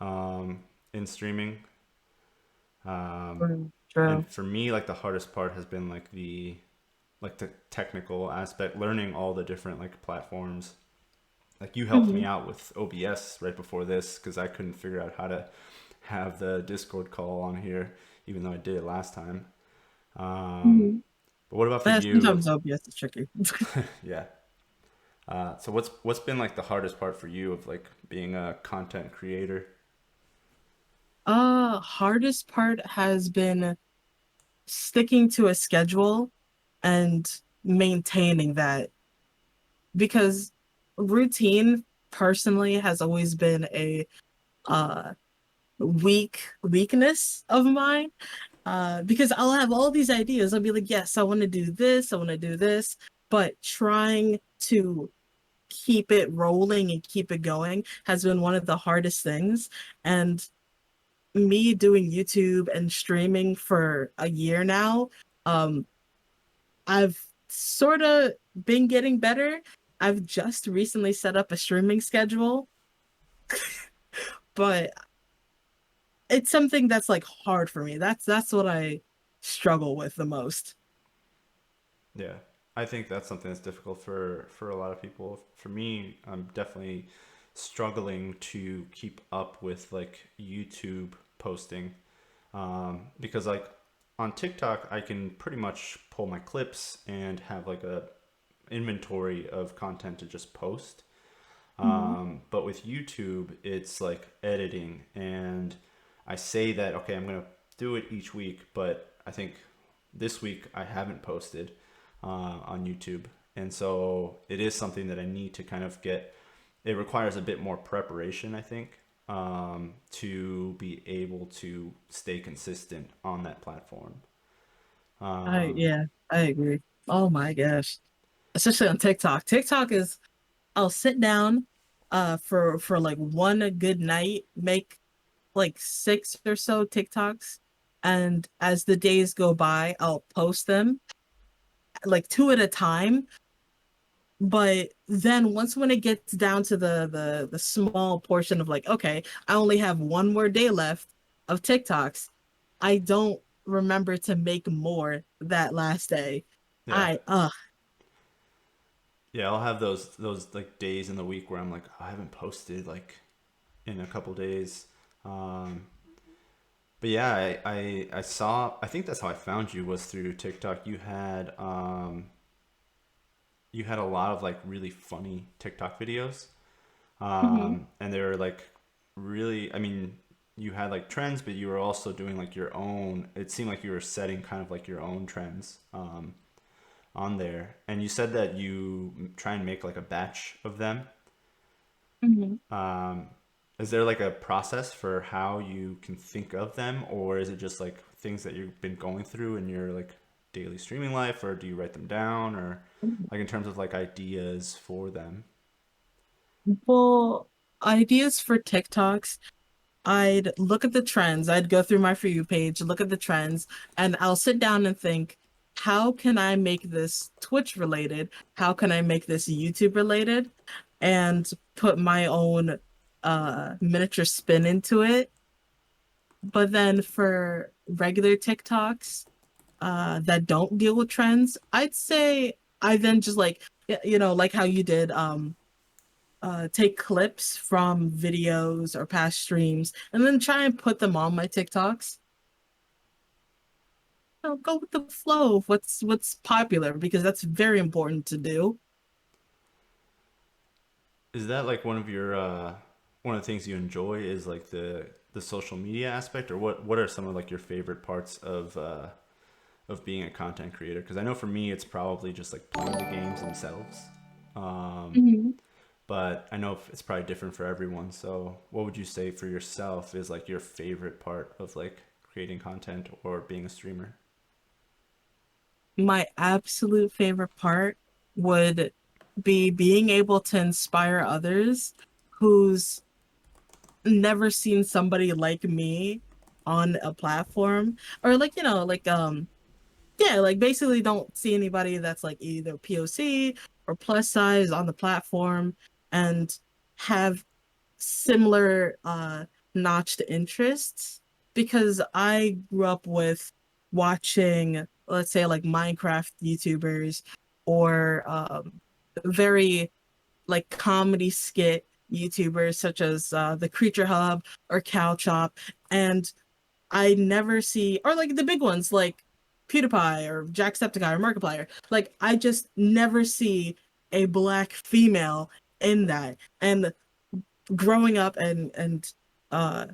um, in streaming. Um, and True. for me, like the hardest part has been like the technical aspect, learning all the different like platforms. Like you helped me Hmm. out with OBS right before this because I couldn't figure out how to have the Discord call on here, even though I did it last time. Um, Hmm. but what about for Yeah, you? sometimes OBS is tricky. Yeah. So what's been like the hardest part for you of like being a content creator? Hardest part has been sticking to a schedule and maintaining that because routine personally has always been a uh weakness of mine. Because I'll have all these ideas. I'll be like, yes, I want to do this, I want to do this, but trying to keep it rolling and keep it going has been one of the hardest things. And me doing YouTube and streaming for a year now, um, I've sort of been getting better. I've just recently set up a streaming schedule, but it's something that's like hard for me. That's what I struggle with the most. Yeah, I think that's something that's difficult for a lot of people. For me, I'm definitely struggling to keep up with like YouTube posting because like on TikTok I can pretty much pull my clips and have like a inventory of content to just post. Mhm. But with YouTube, it's like editing, and I say that okay, I'm gonna do it each week, but I think this week I haven't posted on YouTube, and so it is something that I need to kind of get. It requires a bit more preparation, I think, to be able to stay consistent on that platform. I Um, Yeah, I agree. Oh my gosh. Especially on TikTok. TikTok is I'll sit down for like one good night, make like six or so TikToks, and as the days go by, I'll post them like two at a time. But then once when it gets down to the small portion of like, okay, I only have one more day left of TikToks, I don't remember to make more that last day. yeah, I yeah, I'll have those like days in the week where I'm like, oh, I haven't posted like in a couple days. Um, but yeah, I saw. I think that's how I found you was through TikTok. You had a lot of like really funny TikTok videos, Mhm. and they were like really. I mean, you had like trends, but you were also doing like your own. It seemed like you were setting kind of like your own trends on there. And you said that you try and make like a batch of them. Mhm. Um, is there like a process for how you can think of them, or is it just like things that you've been going through in your like daily streaming life, or do you write them down, or like in terms of like ideas for them? Well, ideas for TikToks, I'd look at the trends. I'd go through my For You page, look at the trends, and I'll sit down and think, how can I make this Twitch related? How can I make this YouTube related? And put my own miniature spin into it. But then for regular TikToks that don't deal with trends, I'd say I then just like like how you did take clips from videos or past streams and then try and put them on my TikToks. Go with the flow of what's popular because that's very important to do. Is that like one of the things you enjoy is like the social media aspect, or what are some of like your favorite parts of being a content creator? Because I know for me, it's probably just like playing the games themselves. Um, Mhm. but I know it's probably different for everyone. So, what would you say for yourself is like your favorite part of like creating content or being a streamer? My absolute favorite part would be being able to inspire others who's never seen somebody like me on a platform or like yeah, like basically don't see anybody that's like either POC or plus size on the platform and have similar top-notched interests because I grew up with watching, let's say, like Minecraft YouTubers or very like comedy skit YouTubers such as the Creature Hub or Cow Chop, and I never see, or like the big ones like PewDiePie or Jacksepticeye or Markiplier. Like I just never see a black female in that. And growing up and uh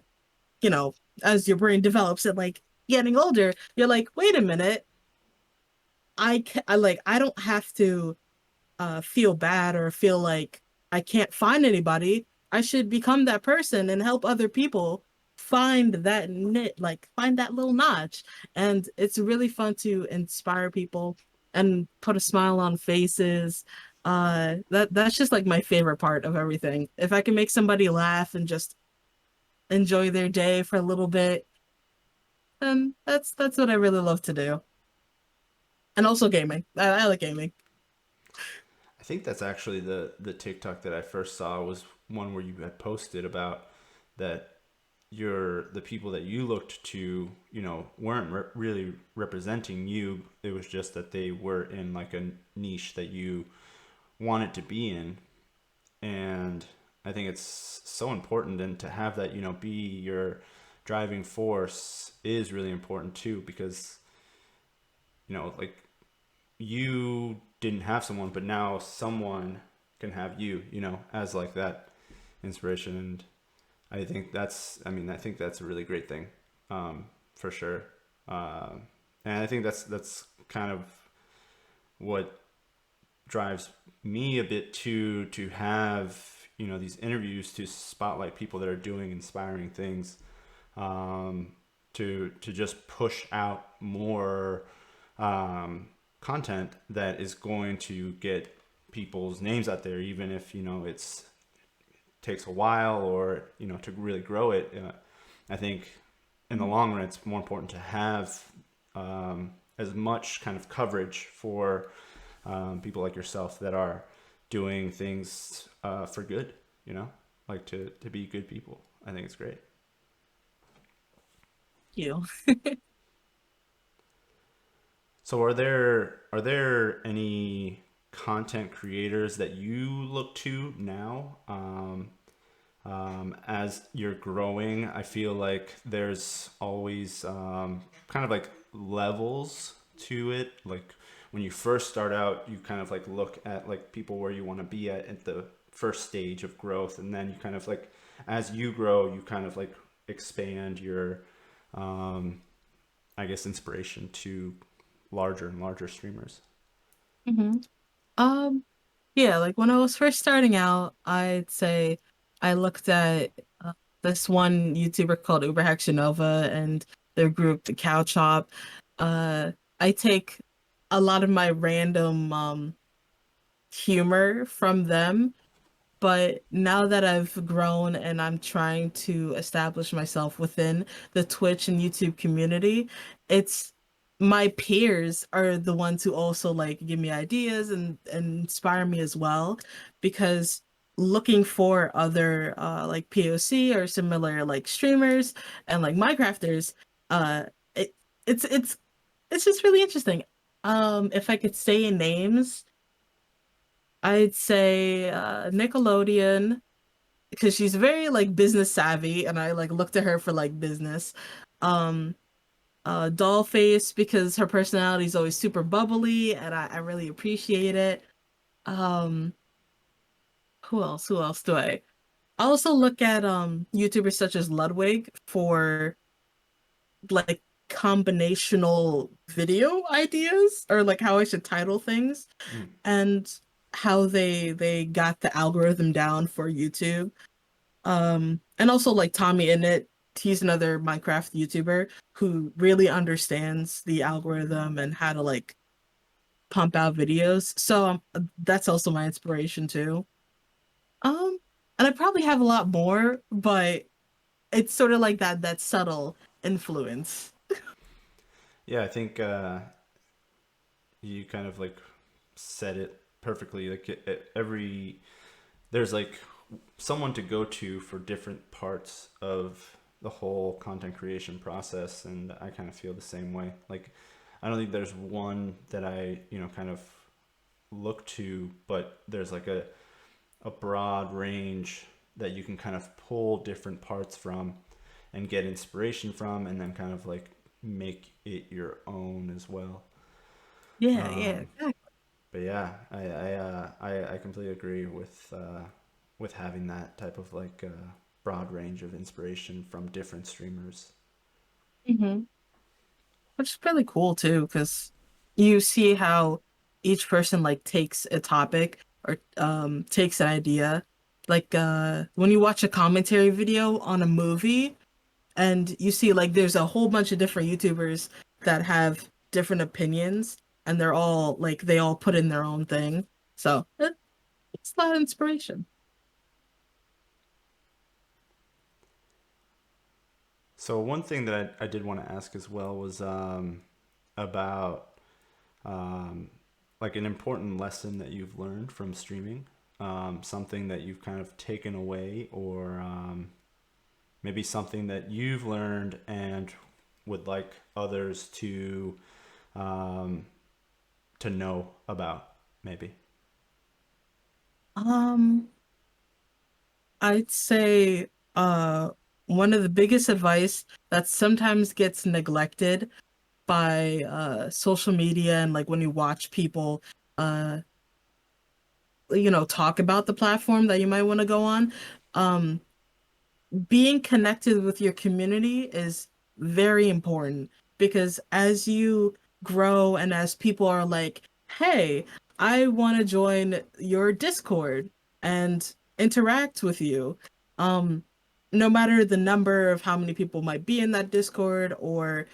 you know, as your brain develops and like getting older, you're like, wait a minute, I don't have to feel bad or feel like I can't find anybody. I should become that person and help other people find that knit, like find that little notch. And it's really fun to inspire people and put a smile on faces. That's just like my favorite part of everything. If I can make somebody laugh and just enjoy their day for a little bit, then that's what I really love to do. And also gaming. I like gaming. I think that's actually the TikTok that I first saw was one where you had posted about that the people that you looked to, weren't really representing you. It was just that they were in like a niche that you wanted to be in. And I think it's so important, and to have that, be your driving force is really important too, because like, you didn't have someone, but now someone can have you, as like that inspiration. And I think that's a really great thing, for sure. And I think that's kind of what drives me a bit to have, these interviews to spotlight people that are doing inspiring things, um, to just push out more, content that is going to get people's names out there, even if it's takes a while, or to really grow it. I think in the long run, it's more important to have, as much kind of coverage for, people like yourself that are doing things, for good. Like to be good people. I think it's great. You. So are there any content creators that you look to now, as you're growing? I feel like there's always, kind of like levels to it. Like when you first start out, you kind of like look at like people where you want to be at the first stage of growth, and then you kind of like, as you grow, you kind of like expand your, um, I guess, inspiration to larger and larger streamers. hmm Um, yeah, like when I was first starting out, I'd say I looked at this one YouTuber called Uberhexionova and their group, the Cow Chop. Uh, I take a lot of my random humor from them, but now that I've grown and I'm trying to establish myself within the Twitch and YouTube community, it's my peers are the ones who also like give me ideas and inspire me as well, because looking for other like POC or similar like streamers and like Minecrafters, uh it it's it's it's just really interesting. If I could say names, I'd say Nickelodeon, because she's very like business savvy and I like look to her for like business. Um Dollface, because her personality is always super bubbly and I really appreciate it. Um who else? Who else do I also look at YouTubers such as Ludwig for like combinational video ideas or like how I should title things Mm. and how they got the algorithm down for YouTube. And also like Tommy Innit, he's another Minecraft YouTuber who really understands the algorithm and how to like pump out videos. So that's also my inspiration too. Um, and I probably have a lot more, but it's sort of like that subtle influence. Yeah, I think, you kind of like said it perfectly. Like, every there's like someone to go to for different parts of the whole content creation process, and I kind of feel the same way. Like, I don't think there's one that I, kind of look to, but there's like a broad range that you can kind of pull different parts from and get inspiration from, and then kind of like make it your own as well. Yeah, yeah, Um, exactly. but yeah, I completely agree with having that type of like broad range of inspiration from different streamers. Hmm. Which is really cool too, because you see how each person like takes a topic or takes an idea. Like when you watch a commentary video on a movie and you see like there's a whole bunch of different YouTubers that have different opinions and they're all like they all put in their own thing. So it's a lot of inspiration. So one thing that I did want to ask as well was about um, like an important lesson that you've learned from streaming, something that you've kind of taken away, or maybe something that you've learned and would like others um, to know about, maybe. Um, I'd say one of the biggest advice that sometimes gets neglected by social media and like when you watch people uh talk about the platform that you might want to go on, um being connected with your community is very important because as you grow and as people are like, hey, I want to join your Discord and interact with you. Um, no matter the number of how many people might be in that Discord or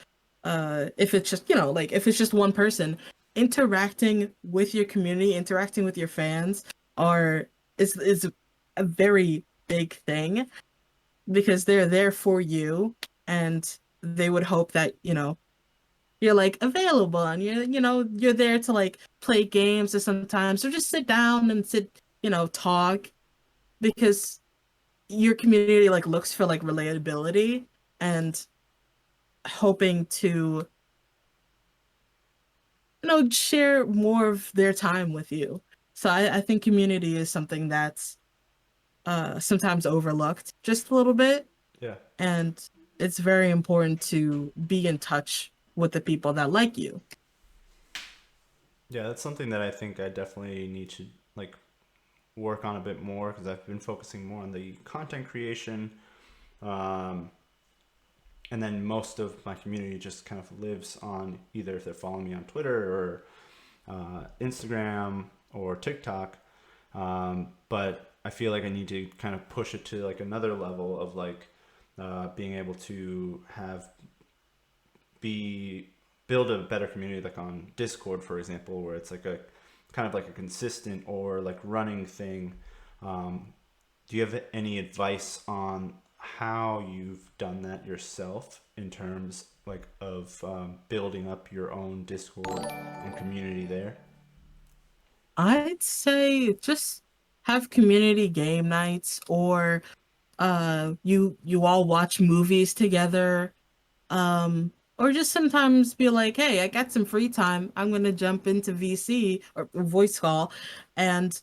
if it's just, like if it's just one person, interacting with your community, interacting with your fans are is a very big thing because they're there for you and they would hope that, you're like available and you're there to like play games or sometimes or just sit down and talk because your community like looks for like relatability and hoping to share more of their time with you. So I think community is something that's sometimes overlooked just a little bit. Yeah. And it's very important to be in touch with the people that like you. Yeah, that's something that I think I definitely need to like work on a bit more, because I've been focusing more on the content creation. Um, and then most of my community just kind of lives on, either if they're following me on Twitter or Instagram or TikTok. But I feel like I need to kind of push it to like another level of like being able to have be build a better community, like on Discord, for example, where it's like a kind of like a consistent or like running thing. Um, do you have any advice on how you've done that yourself in terms like of building up your own Discord and community there? I'd say just have community game nights or you all watch movies together. Or just sometimes be like, hey, I got some free time. I'm gonna jump into VC or voice call and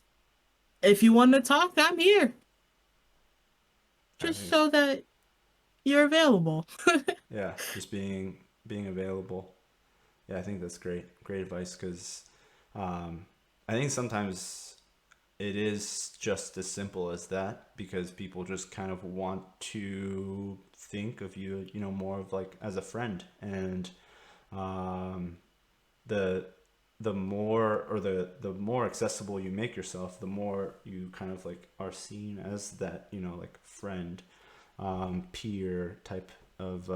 if you want to talk, I'm here. I Just think, so that you're available. yeah, just being available. Yeah, I think that's great advice, because um, I think sometimes it is just as simple as that, because people just kind of want to think of you, more of like as a friend. And um, the the more, or the more accessible you make yourself, the more you kind of like are seen as that, like friend, peer type of,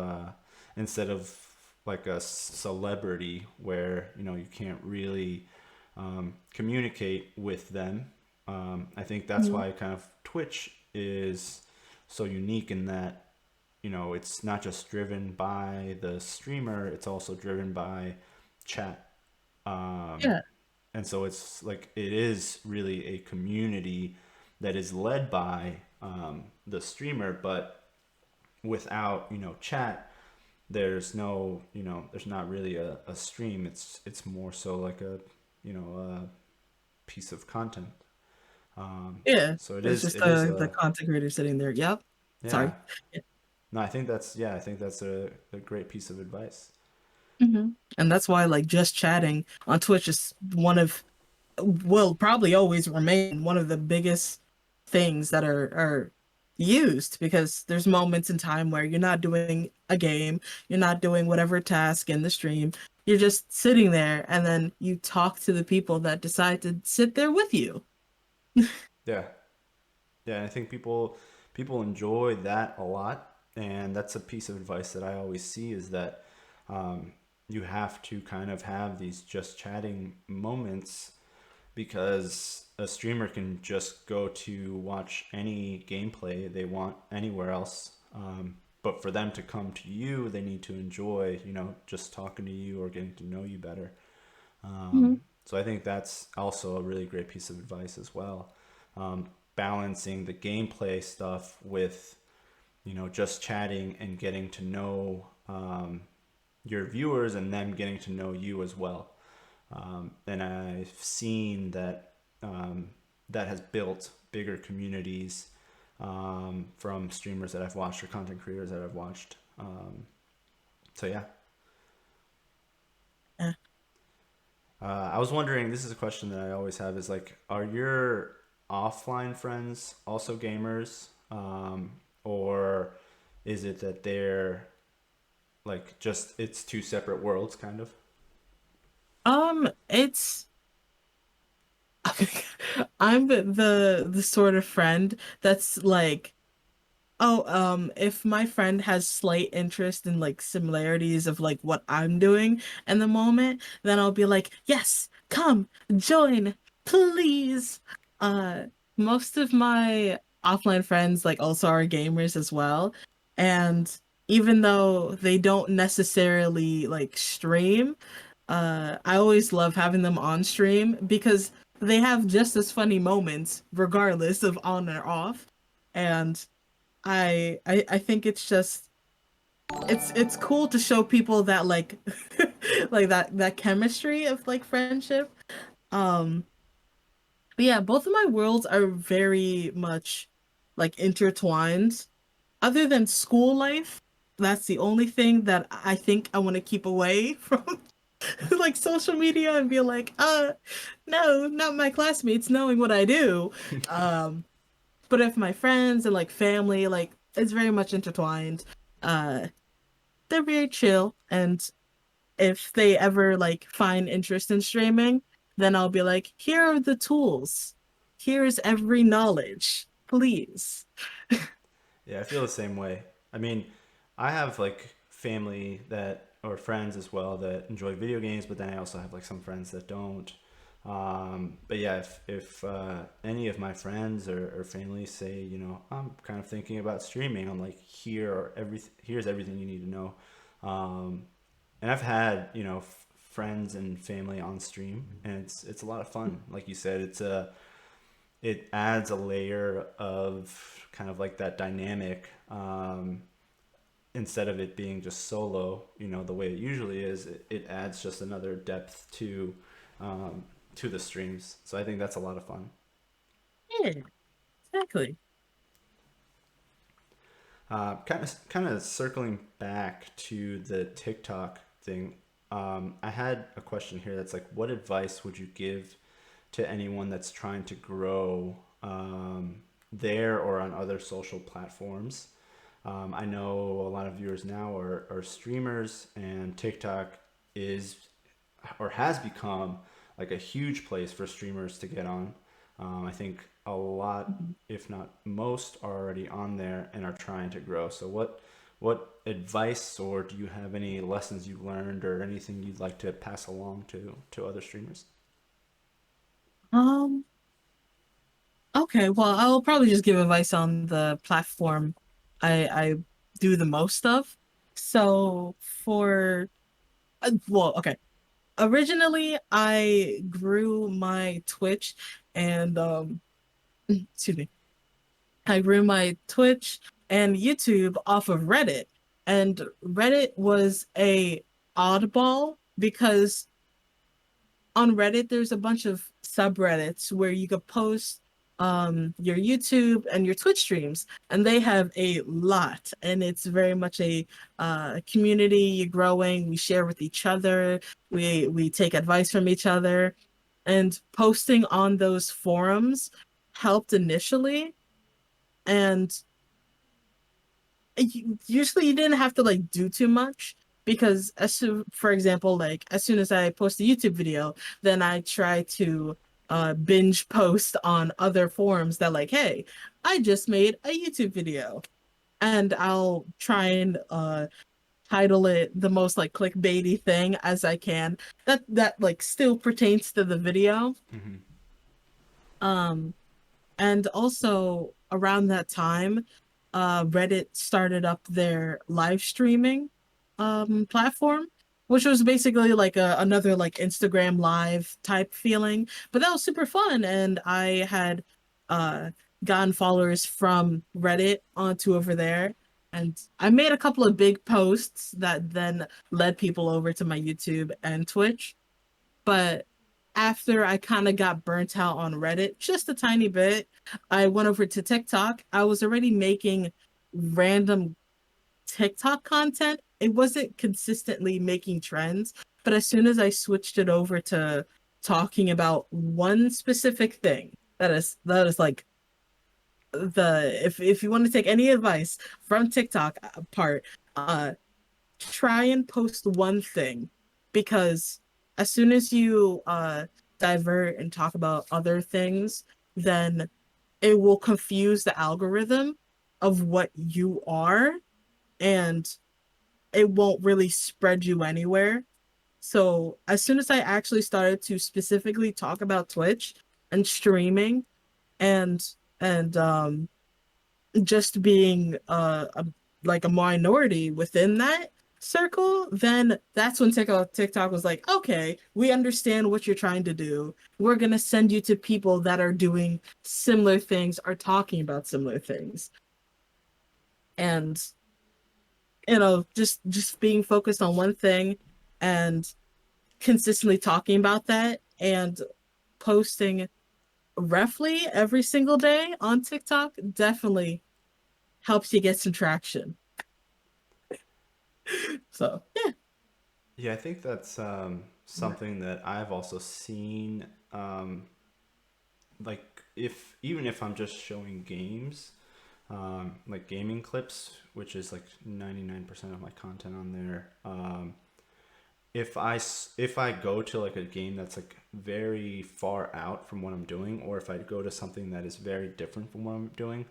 instead of like a celebrity where you can't really communicate with them. I think that's Mhm. why kind of Twitch is so unique in that it's not just driven by the streamer, it's also driven by chat. um, Yeah. and so it's like it is really a community that is led by the streamer, but without, chat, there's no, there's not really a stream. It's more so like a piece of content. Yeah, So it's just it is the content creator sitting there. Yep. yeah. Sorry. Yeah. No, I think that's a great piece of advice. And that's why like just chatting on Twitch is one of will probably always remain one of the biggest things that are used because there's moments in time where you're not doing a game, you're not doing whatever task in the stream, you're just sitting there and then you talk to the people that decide to sit there with you. Yeah. Yeah, and I think people enjoy that a lot, and that's a piece of advice that I always see is that um, you have to kind of have these just chatting moments because a streamer can just go to watch any gameplay they want anywhere else. But for them to come to you, they need to enjoy, just talking to you or getting to know you better. Mhm. So I think that's also a really great piece of advice as well. Balancing the gameplay stuff with, just chatting and getting to know your viewers and them getting to know you as well. And I've seen that that has built bigger communities from streamers that I've watched or content creators that I've watched. So yeah, Yeah. I was wondering. This is a question that I always have: is like, are your offline friends also gamers, or is it that they're like just it's two separate worlds, kind of? It's I'm the sort of friend that's like, oh, if my friend has slight interest in like similarities of like what I'm doing in the moment, then I'll be like, yes, come, join, please. Uh, Most of my offline friends like also are gamers as well. And even though they don't necessarily like stream, I always love having them on stream because they have just as funny moments regardless of on or off. And I think it's just it's cool to show people that like like that chemistry of like friendship. Um but yeah, both of my worlds are very much like intertwined. Other than school life, that's the only thing that I think I want to keep away from like social media and be like, no, not my classmates knowing what I do. Um but if my friends and like family, like it's very much intertwined. Uh they're very chill, and if they ever like find interest in streaming, then I'll be like, here are the tools. Here's every knowledge. Please. Yeah, I feel the same way. I mean, I have like family that or friends as well that enjoy video games, but then I also have like some friends that don't. But yeah, if any of my friends or family say, I'm kind of thinking about streaming, I'm like, here's everything you need to know. Um, and I've had friends and family on stream, and it's a lot of fun. Like you said, it adds a layer of kind of like that dynamic, instead of it being just solo, the way it usually is. It adds just another depth um, to the streams. So I think that's a lot of fun. Yeah, exactly. Kind of circling back to the TikTok thing. I had a question here that's like, what advice would you give to anyone that's trying to grow there or on other social platforms? I know a lot of viewers now are streamers, and TikTok is or has become like a huge place for streamers to get on. I think a lot, if not most, are already on there and are trying to grow. So what advice, or do you have any lessons you've learned or anything you'd like to pass along to other streamers? Um, okay, well, I'll probably just give advice on the platform I do the most of. So for well, okay. Originally, I grew my Twitch and excuse me. I grew my Twitch and YouTube off of Reddit. And Reddit was a oddball because on Reddit there's a bunch of subreddits where you could post your YouTube and your Twitch streams, and they have a lot, and it's very much a community growing. We share with each other, we take advice from each other, and posting on those forums helped initially. And usually you didn't have to like do too much, because as soon, for example, like as soon as I post a YouTube video, then I try to binge post on other forums that like, hey, I just made a YouTube video, and I'll try and title it the most like clickbaity thing as I can that like still pertains to the video. Mm-hmm. um And also around that time, Reddit started up their live streaming platform, which was basically like another like Instagram live type feeling. But that was super fun, and I had uh, gotten followers from Reddit onto over there. And I made a couple of big posts that then led people over to my YouTube and Twitch. But after I kind of got burnt out on Reddit, just a tiny bit, I went over to TikTok. I was already making random TikTok content. It wasn't consistently making trends, but as soon as I switched it over to talking about one specific thing, that is like the if you want to take any advice from TikTok part, uh try and post one thing, because as soon as you divert and talk about other things, then it will confuse the algorithm of what you are, and it won't really spread you anywhere. So as soon as I actually started to specifically talk about Twitch and streaming, and and just being like a minority within that circle, then that's when TikTok was like, okay, we understand what you're trying to do. We're gonna send you to people that are doing similar things, are talking about similar things. And just being focused on one thing and consistently talking about that and posting roughly every single day on TikTok definitely helps you get some traction. So yeah. Yeah, I think that's something that I've also seen. Like, if even if I'm just showing games, like gaming clips, which is like 99% of my content on there. If I go to like a game that's like very far out from what I'm doing, or if I go to something that is very different from what I'm doing,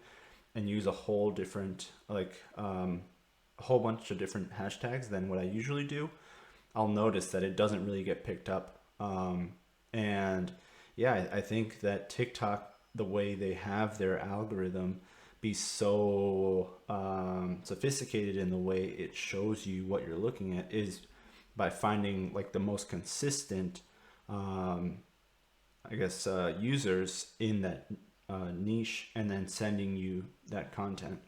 and use a whole different a whole bunch of different hashtags than what I usually do, I'll notice that it doesn't really get picked up. And yeah, I think that TikTok, the way they have their algorithm be so sophisticated in the way it shows you what you're looking at, is by finding like the most consistent, um, I guess, users in that niche, and then sending you that content.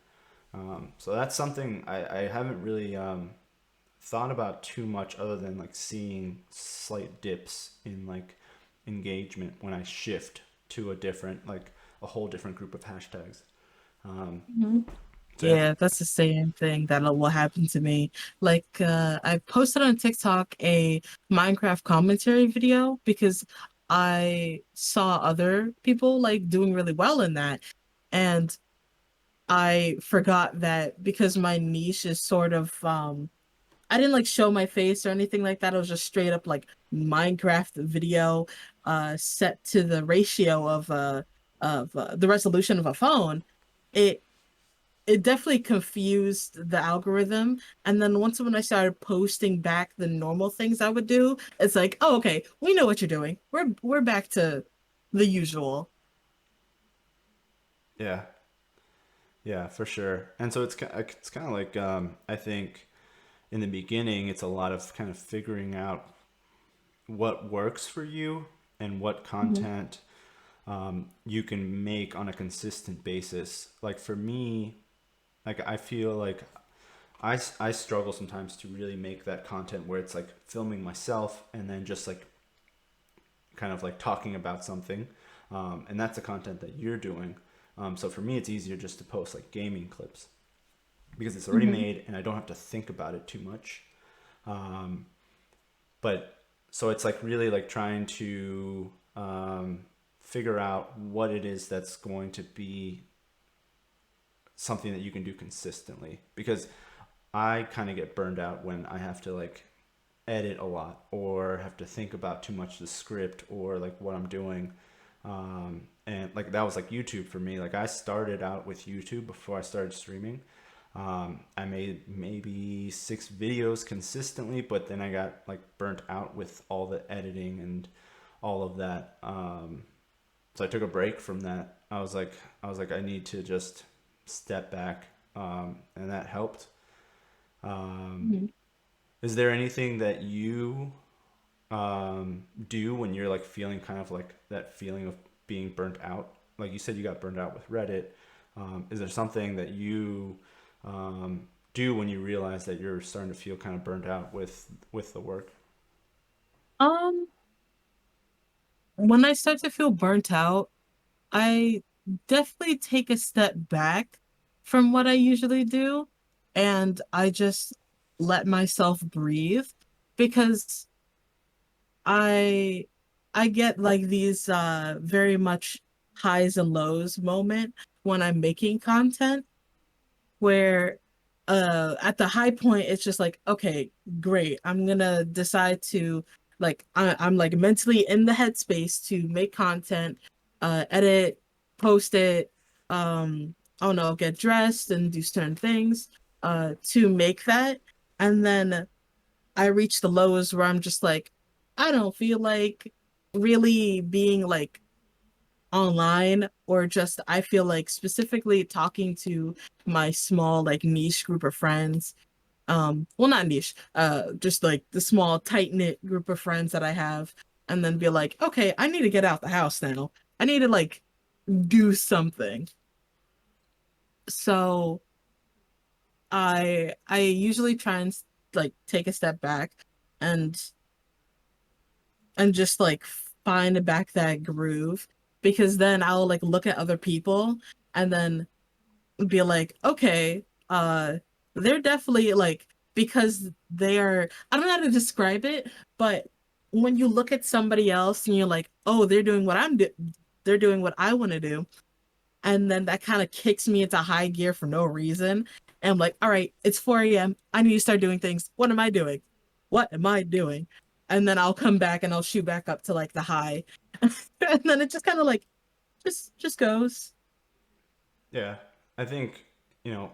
So that's something I haven't really thought about too much, other than like seeing slight dips in like engagement when I shift to a different, like a whole different group of hashtags. Um, Mhm. so yeah. Yeah, that's the same thing that will happen to me. Like, I posted on TikTok a Minecraft commentary video because I saw other people like doing really well in that. And I forgot that because my niche is sort of I didn't like show my face or anything like that. It was just straight up like Minecraft video set to the ratio of the resolution of a phone. It it definitely confused the algorithm. And then once when I started posting back the normal things I would do, it's like, oh, okay, we know what you're doing. We're back to the usual. Yeah, yeah, for sure. And so it's kind of like, I think in the beginning it's a lot of kind of figuring out what works for you, and what Mhm. content you can make on a consistent basis. Like for me, Like I feel like I struggle sometimes to really make that content where it's like filming myself and then just like kind of like talking about something. And that's the content that you're doing. So for me, it's easier just to post like gaming clips because it's already Hmm. made and I don't have to think about it too much. But so it's like really like trying to figure out what it is that's going to be something that you can do consistently because I kind of get burned out when I have to like edit a lot or have to think about too much the script or like what I'm doing. And like that was like YouTube for me. Like I started out with YouTube before I started streaming. I made maybe 6 videos consistently, but then I got like burnt out with all the editing and all of that. So I took a break from that. I was like, I need to just step back, and that helped. Um, Hmm. is there anything that you do when you're like feeling kind of like that feeling of being burnt out? Like you said, you got burnt out with Reddit. Is there something that you do when you realize that you're starting to feel kind of burnt out with the work? Um, when I start to feel burnt out, I definitely take a step back from what I usually do, and I just let myself breathe because I I get like these very much highs and lows moment when I'm making content where at the high point it's just like, okay, great, I'm gonna decide to like I'm like mentally in the headspace to make content, edit, post it, I don't know, get dressed and do certain things to make that. And then I reach the lows where I'm just like, I don't feel like really being like online, or just I feel like specifically talking to my small like niche group of friends. Well, not niche, just like the small tight knit group of friends that I have, and then be like, okay, I need to get out the house now. I need to like do something. So I usually try and like take a step back and just like find back that groove, because then I'll like look at other people and then be like, okay, they're definitely like, because they are, I don't know how to describe it, but when you look at somebody else and you're like, oh, they're doing what I want to do, and then that kind of kicks me into high gear for no reason. And I'm like, all right, it's 4 a.m. I need to start doing things. What am I doing? What am I doing? And then I'll come back and I'll shoot back up to like the high. And then it just kind of like just goes. Yeah, I think,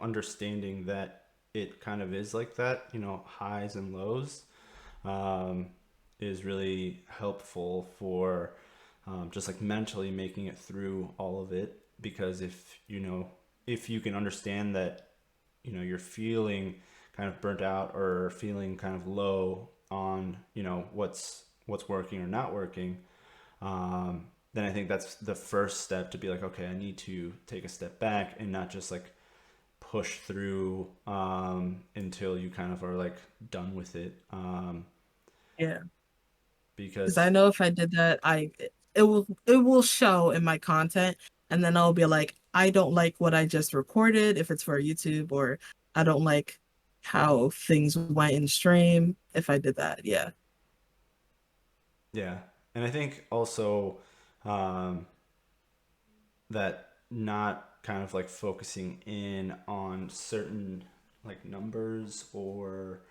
understanding that it kind of is like that, highs and lows, um, is really helpful for just like mentally making it through all of it. Because if you can understand that, you're feeling kind of burnt out or feeling kind of low on, what's working or not working, then I think that's the first step to be like, okay, I need to take a step back and not just like push through until you kind of are like done with it. Yeah. Because I Because know if I did that, it will show in my content, and then I'll be like, I don't like what I just recorded if it's for YouTube, or I don't like how things went in stream if I did that. Yeah. yeah, and I think also um, that not kind of like focusing in on certain like numbers or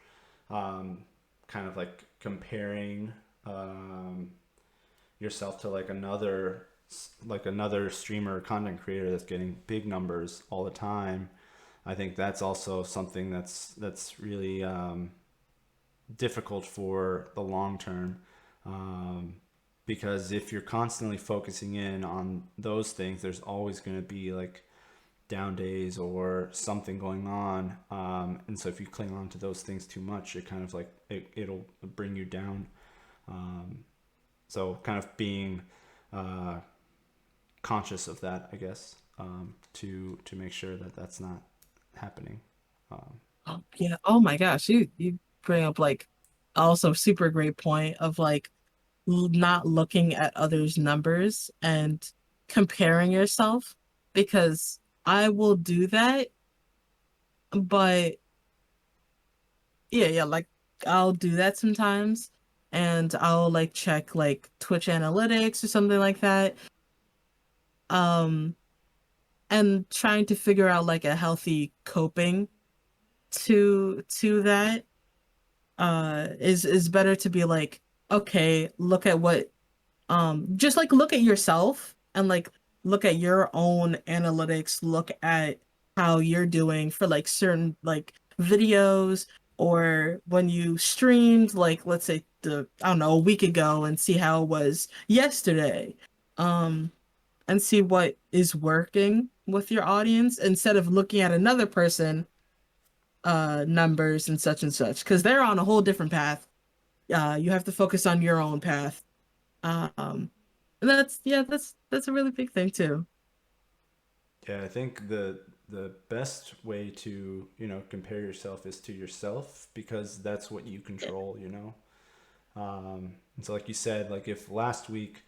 kind of like comparing um, yourself to like another streamer or content creator that's getting big numbers all the time. I think that's also something that's really difficult for the long term, um, because if you're constantly focusing in on those things, there's always going to be like down days or something going on, and so if you cling on to those things too much, it kind of like it'll bring you down. So kind of being uh, conscious of that, I guess, to make sure that that's not happening. Um, Oh, yeah. Oh my gosh. You bring up like also super great point of like not looking at others' numbers and comparing yourself because I will do that, but yeah, like I'll do that sometimes and I'll like check like Twitch analytics or something like that. Um, and trying to figure out like a healthy coping to that is better to be like, okay, look at what just like look at yourself and like look at your own analytics, look at how you're doing for like certain like videos or when you streamed like let's say the I don't know a week ago and see how it was yesterday. Um and see what is working with your audience instead of looking at another person numbers and such because they're on a whole different path. You have to focus on your own path. um that's yeah, that's a really big thing too. yeah, I think the best way to, compare yourself is to yourself, because that's what you control, you know. And so, like you said, like if last week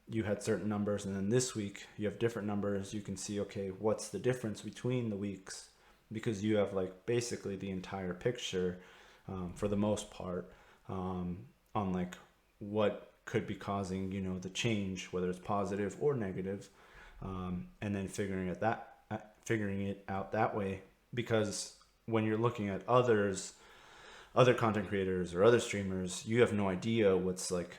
you had certain numbers, and then this week you have different numbers, you can see, okay, what's the difference between the weeks, because you have like basically the entire picture, for the most part, um, on like what could be causing, the change, whether it's positive or negative, and then figuring it out that way. Because when you're looking at other content creators or other streamers, you have no idea what's like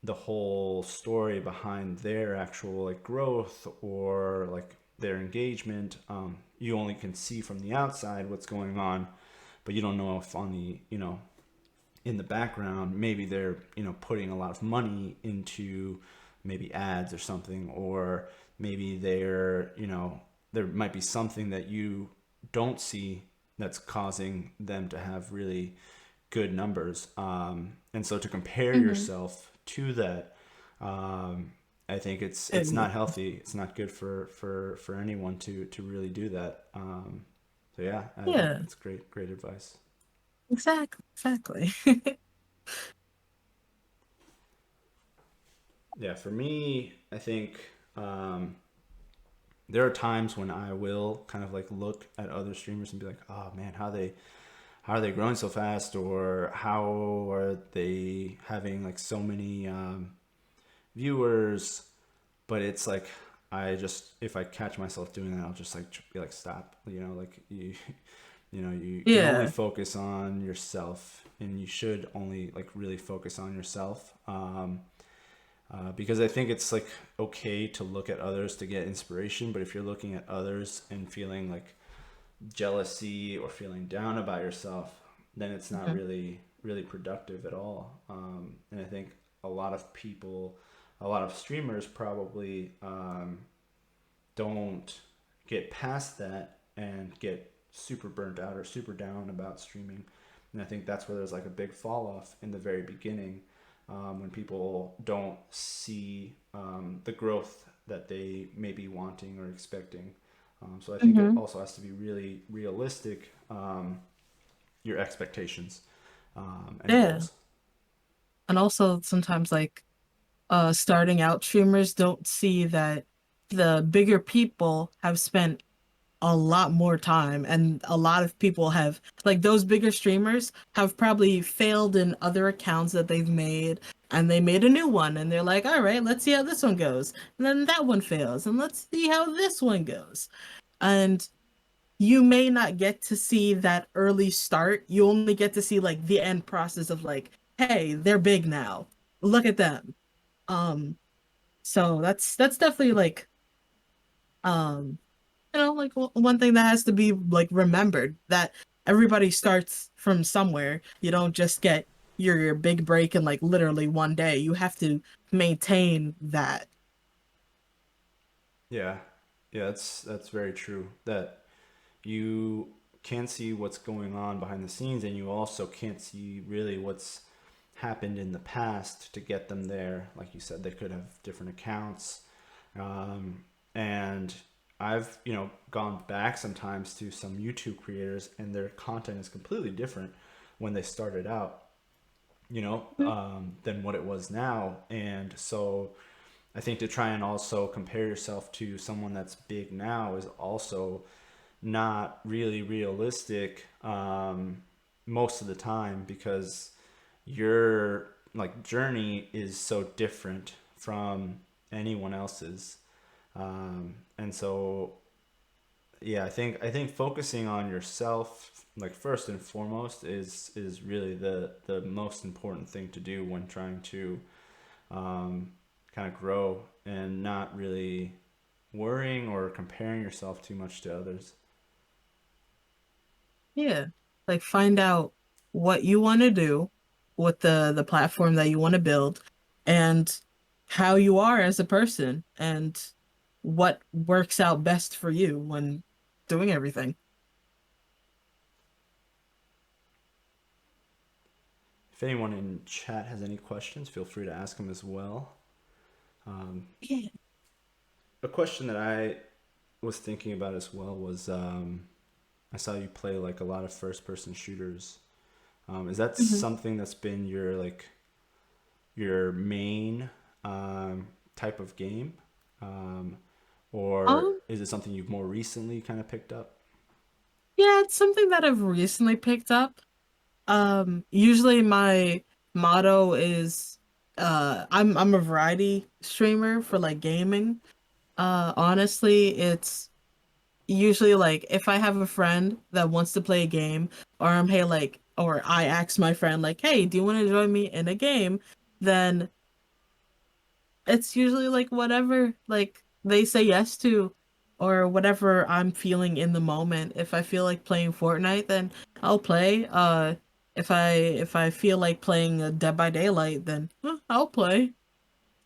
the whole story behind their actual like growth or like their engagement. You only can see from the outside what's going on, but you don't know if on the, in the background, maybe they're, putting a lot of money into maybe ads or something, or maybe they're, there might be something that you don't see that's causing them to have really good numbers. And so to compare Hmm. yourself to that, I think it's And not healthy. It's not good for anyone to really do that. So yeah, I think yeah, it's great advice. exactly. Yeah, for me, I think there are times when I will kind of like look at other streamers and be like, oh man, how are they growing so fast, or how are they having like so many viewers? But it's like, I just, if I catch myself doing that, I'll just like be like, stop, like you you can only Yeah. focus on yourself, and you should only like really focus on yourself. Because I think it's like okay to look at others to get inspiration, but if you're looking at others and feeling like jealousy or feeling down about yourself, then it's not Mhm. really productive at all. And I think a lot of people, a lot of streamers probably don't get past that and get super burnt out or super down about streaming. And I think that's where there's like a big fall off in the very beginning, when people don't see the growth that they may be wanting or expecting. So I think it Hmm. also has to be really realistic, your expectations and Yeah. goals. And also sometimes like starting out streamers don't see that the bigger people have spent a lot more time and a lot of people have like those bigger streamers have probably failed in other accounts that they've made and they made a new one and they're like, all right, let's see how this one goes, and then that one fails and let's see how this one goes. And you may not get to see that early start. You only get to see like the end process of like, hey, they're big now, look at them. So that's definitely like um like one thing that has to be like remembered that everybody starts from somewhere. You don't just get your big break in like literally one day. You have to maintain that. Yeah, yeah, that's very true. That you can't see what's going on behind the scenes, and you also can't see really what's happened in the past to get them there. Like you said, they could have different accounts, and I've, gone back sometimes to some YouTube creators and their content is completely different when they started out, than what it was now. And so I think to try and also compare yourself to someone that's big now is also not really realistic, most of the time, because your like journey is so different from anyone else's. And so yeah, I think focusing on yourself, like first and foremost, is really the most important thing to do when trying to, kind of grow, and not really worrying or comparing yourself too much to others. Yeah. Like find out what you want to do with the platform that you want to build and how you are as a person and what works out best for you when doing everything. If anyone in chat has any questions, feel free to ask them as well. Um, Yeah. a question that I was thinking about as well was, I saw you play like a lot of first person shooters. Is that Mhm. something that's been your main, type of game, um, or Um, is it something you've more recently kind of picked up? yeah, it's something that I've recently picked up. Usually my motto is I'm a variety streamer for like gaming. Honestly, it's usually like if I have a friend that wants to play a game, or or I ask my friend like, "Hey, do you want to join me in a game?" Then it's usually like whatever like they say yes to, or whatever I'm feeling in the moment. If I feel like playing Fortnite, then I'll play. If I feel like playing Dead by Daylight, then I'll play.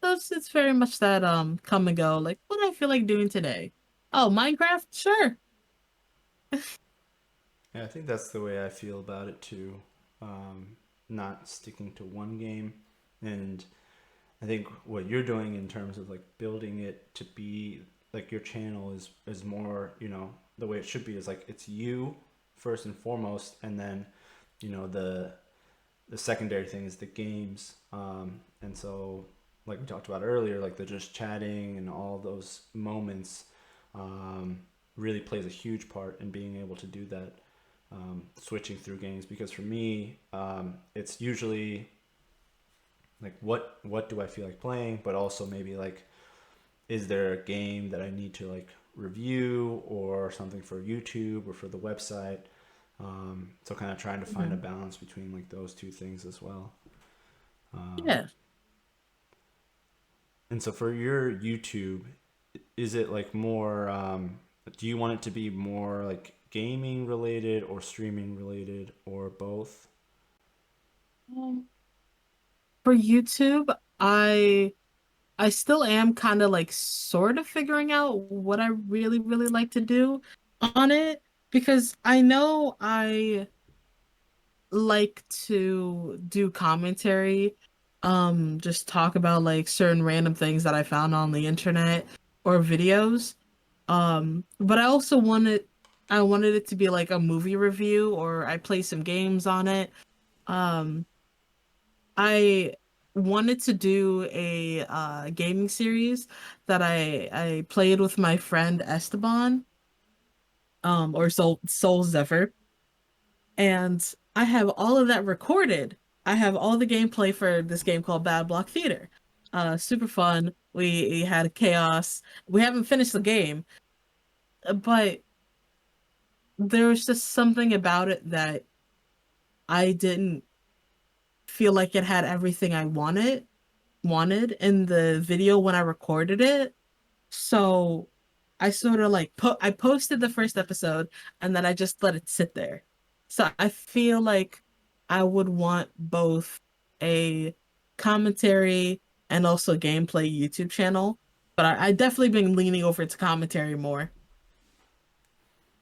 So it's very much that come and go. Like, what do I feel like doing today? Oh, Minecraft? Sure. Yeah, I think that's the way I feel about it too. Not sticking to one game, and I think what you're doing in terms of like building it to be like your channel is more, the way it should be is like it's you first and foremost, and then, the secondary thing is the games. And so like we talked about earlier, like the just chatting and all those moments, um, really plays a huge part in being able to do that, switching through games. Because for me, it's usually like what do I feel like playing, but also maybe like is there a game that I need to like review or something for YouTube or for the website. So kind of trying to find a Mhm. balance between like those two things as well. Um, Yeah. and so for your YouTube, is it like more? Do you want it to be more like gaming related or streaming related or both? Um, For YouTube, I still am kind of like sort of figuring out what I really, really like to do on it because I know I like to do commentary, just talk about like certain random things that I found on the internet or videos. But I wanted it to be like a movie review or I play some games on it. Um, I wanted to do a gaming series that I played with my friend Esteban, or Soul Zephyr, and I have all of that recorded. I have all the gameplay for this game called Bad Block Theater. Super fun. We had chaos. We haven't finished the game, but there was just something about it that I didn't feel like it had everything I wanted in the video when I recorded it. So I sort of like I posted the first episode and then I just let it sit there. So I feel like I would want both a commentary and also gameplay YouTube channel, but I definitely been leaning over to commentary more.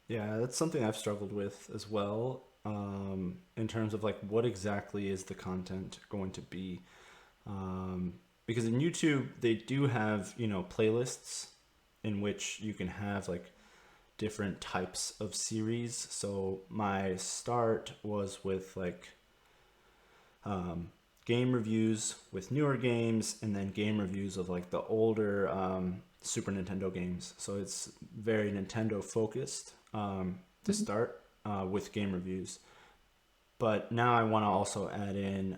Yeah, that's something I've struggled with as well. In terms of like what exactly is the content going to be? Because in YouTube they do have playlists, in which you can have like different types of series. So my start was with like um, game reviews with newer games, and then game reviews of like the older Super Nintendo games. So it's very Nintendo focused to start with game reviews. But now I want to also add in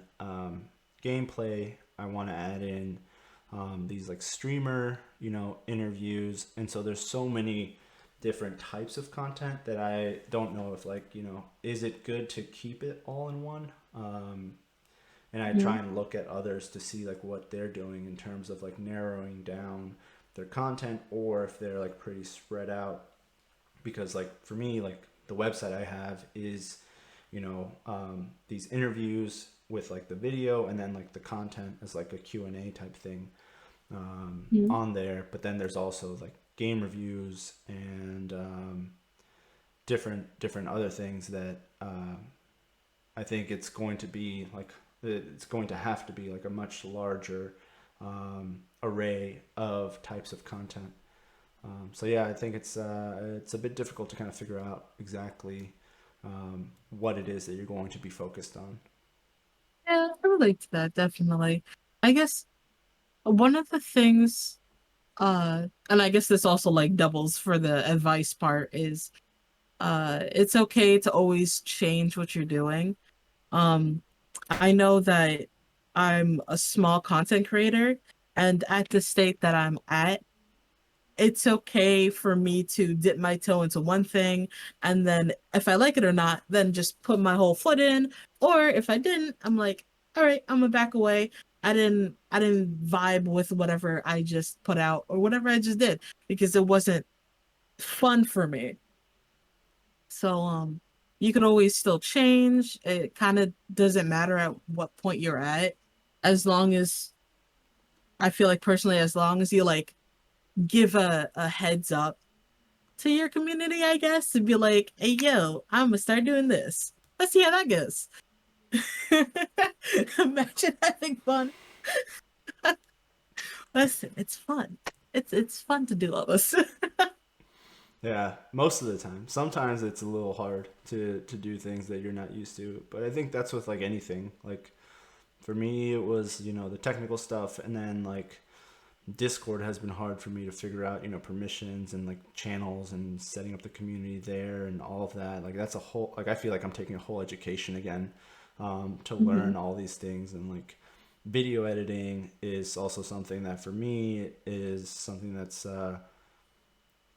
gameplay. I want to add in these like streamer, interviews. And so there's so many different types of content that I don't know if like, is it good to keep it all in one? And I try and look at others to see like what they're doing in terms of like narrowing down their content, or if they're like pretty spread out. Because like for me, like the website I have is these interviews with like the video, and then like the content is like a Q&A type thing Mhm. on there. But then there's also like game reviews and different other things that I think it's going to have to be like a much larger array of types of content. So yeah, I think it's a bit difficult to kind of figure out exactly what it is that you're going to be focused on. Yeah, I relate to that definitely. I guess one of the things, and I guess this also like doubles for the advice part is, it's okay to always change what you're doing. Um, I know that I'm a small content creator, and at the state that I'm at, it's okay for me to dip my toe into one thing, and then if I like it or not, then just put my whole foot in. Or if I didn't, I'm like, all right, I'm gonna back away. I didn't vibe with whatever I just put out or whatever I just did because it wasn't fun for me. So you can always still change. It kind of doesn't matter at what point you're at, as long as I feel like personally, as long as you like give a heads up to your community, I guess, to be like, hey yo, I'm gonna start doing this. Let's see how that goes. Imagine having fun. Listen, it's fun. It's fun to do all this. Yeah, most of the time. Sometimes it's a little hard to do things that you're not used to, but I think that's with like anything. Like for me, it was the technical stuff, and then like Discord has been hard for me to figure out, permissions and like channels and setting up the community there and all of that. Like that's a whole, like I feel like I'm taking a whole education again to Mhm. learn all these things. And like video editing is also something that for me is something that's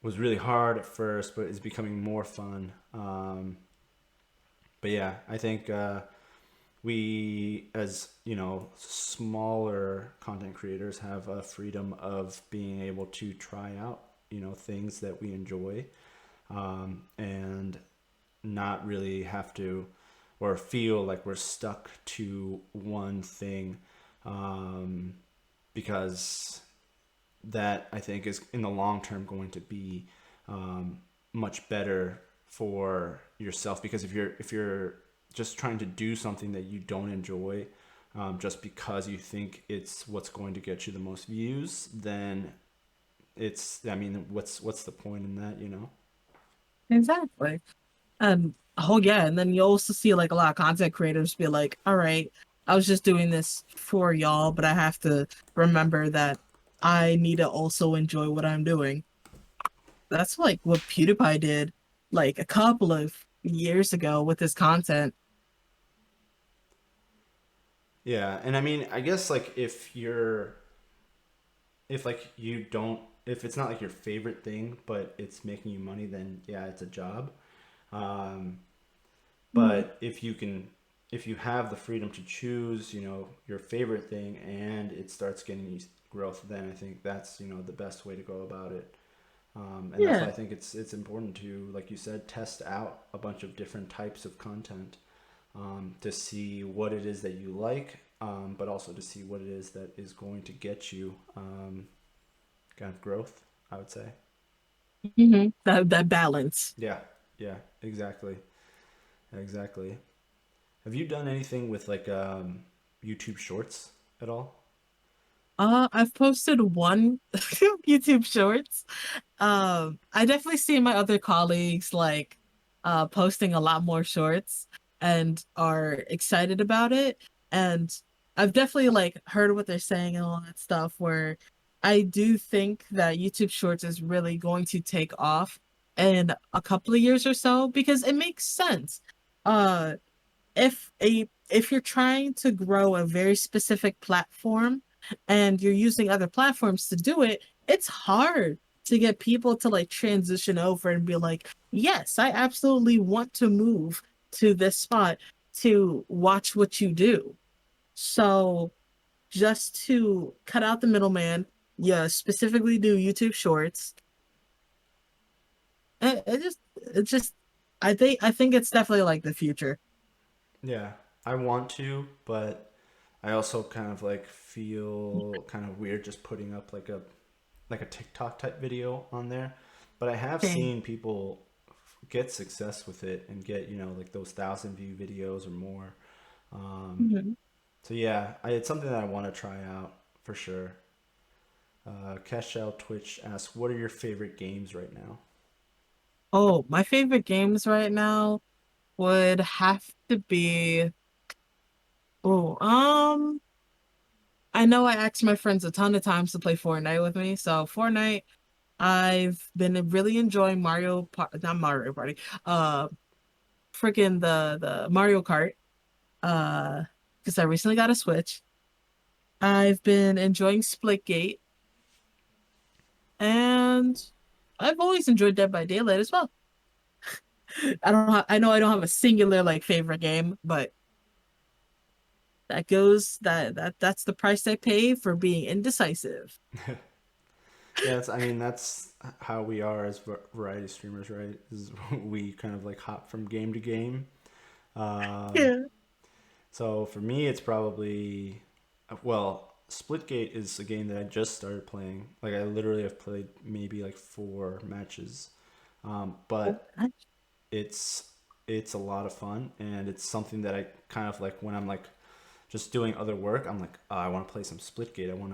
was really hard at first, but is becoming more fun. But yeah, I think we as smaller content creators have a freedom of being able to try out things that we enjoy, and not really have to or feel like we're stuck to one thing, um, because that I think is in the long term going to be much better for yourself. Because if you're just trying to do something that you don't enjoy, just because you think it's what's going to get you the most views, then I mean, what's the point in that? Exactly. Oh yeah, and then you also see like a lot of content creators be like, all right, I was just doing this for y'all, but I have to remember that I need to also enjoy what I'm doing. That's like what PewDiePie did like a couple of years ago with his content. Yeah, and I mean, I guess like if like you don't if it's not like your favorite thing, but it's making you money, then yeah, it's a job. Um, Mhm. but if you have the freedom to choose, your favorite thing, and it starts getting you growth, then I think that's the best way to go about it. And that's why Yeah, I think it's important to, like you said, test out a bunch of different types of content, to see what it is that you like, but also to see what it is that is going to get you kind of growth, I would say. that balance. Yeah, yeah, exactly, exactly. Have you done anything with like YouTube Shorts at all? I've posted one YouTube shorts. I definitely see my other colleagues like posting a lot more shorts and are excited about it. And I've definitely like heard what they're saying and all that stuff where I do think that YouTube Shorts is really going to take off in a couple of years or so because it makes sense. Uh if you're trying to grow a very specific platform and you're using other platforms to do it, it's hard to get people to like transition over and be like, yes, I absolutely want to move to this spot to watch what you do. So just to cut out the middleman, yeah, specifically do YouTube shorts. It just I think it's definitely like the future. Yeah, I want to, but I also kind of like feel kind of weird just putting up like a TikTok type video on there. But I have Same. seen people get success with it and get, like those 1,000 view videos or more. Um, Mhm. so yeah, it's something that I want to try out for sure. Cashel Twitch asks, "What are your favorite games right now?" Oh, my favorite games right now would have to be oh, I know I asked my friends a ton of times to play Fortnite with me. So Fortnite, I've been really enjoying not Mario Party, uh freaking the Mario Kart. Uh because I recently got a Switch. I've been enjoying Splitgate and I've always enjoyed Dead by Daylight as well. I know I don't have a singular like favorite game, but that's the price I pay for being indecisive. Yeah, I mean that's how we are as variety streamers, right? Is we kind of like hop from game to game. Um, Yeah. so for me, it's probably well, Splitgate is a game that I just started playing. Like I literally have played maybe like 4 matches, but it's it's a lot of fun and it's something that I kind of like when I'm like just doing other work. I'm like, oh, I want to play some Splitgate. I want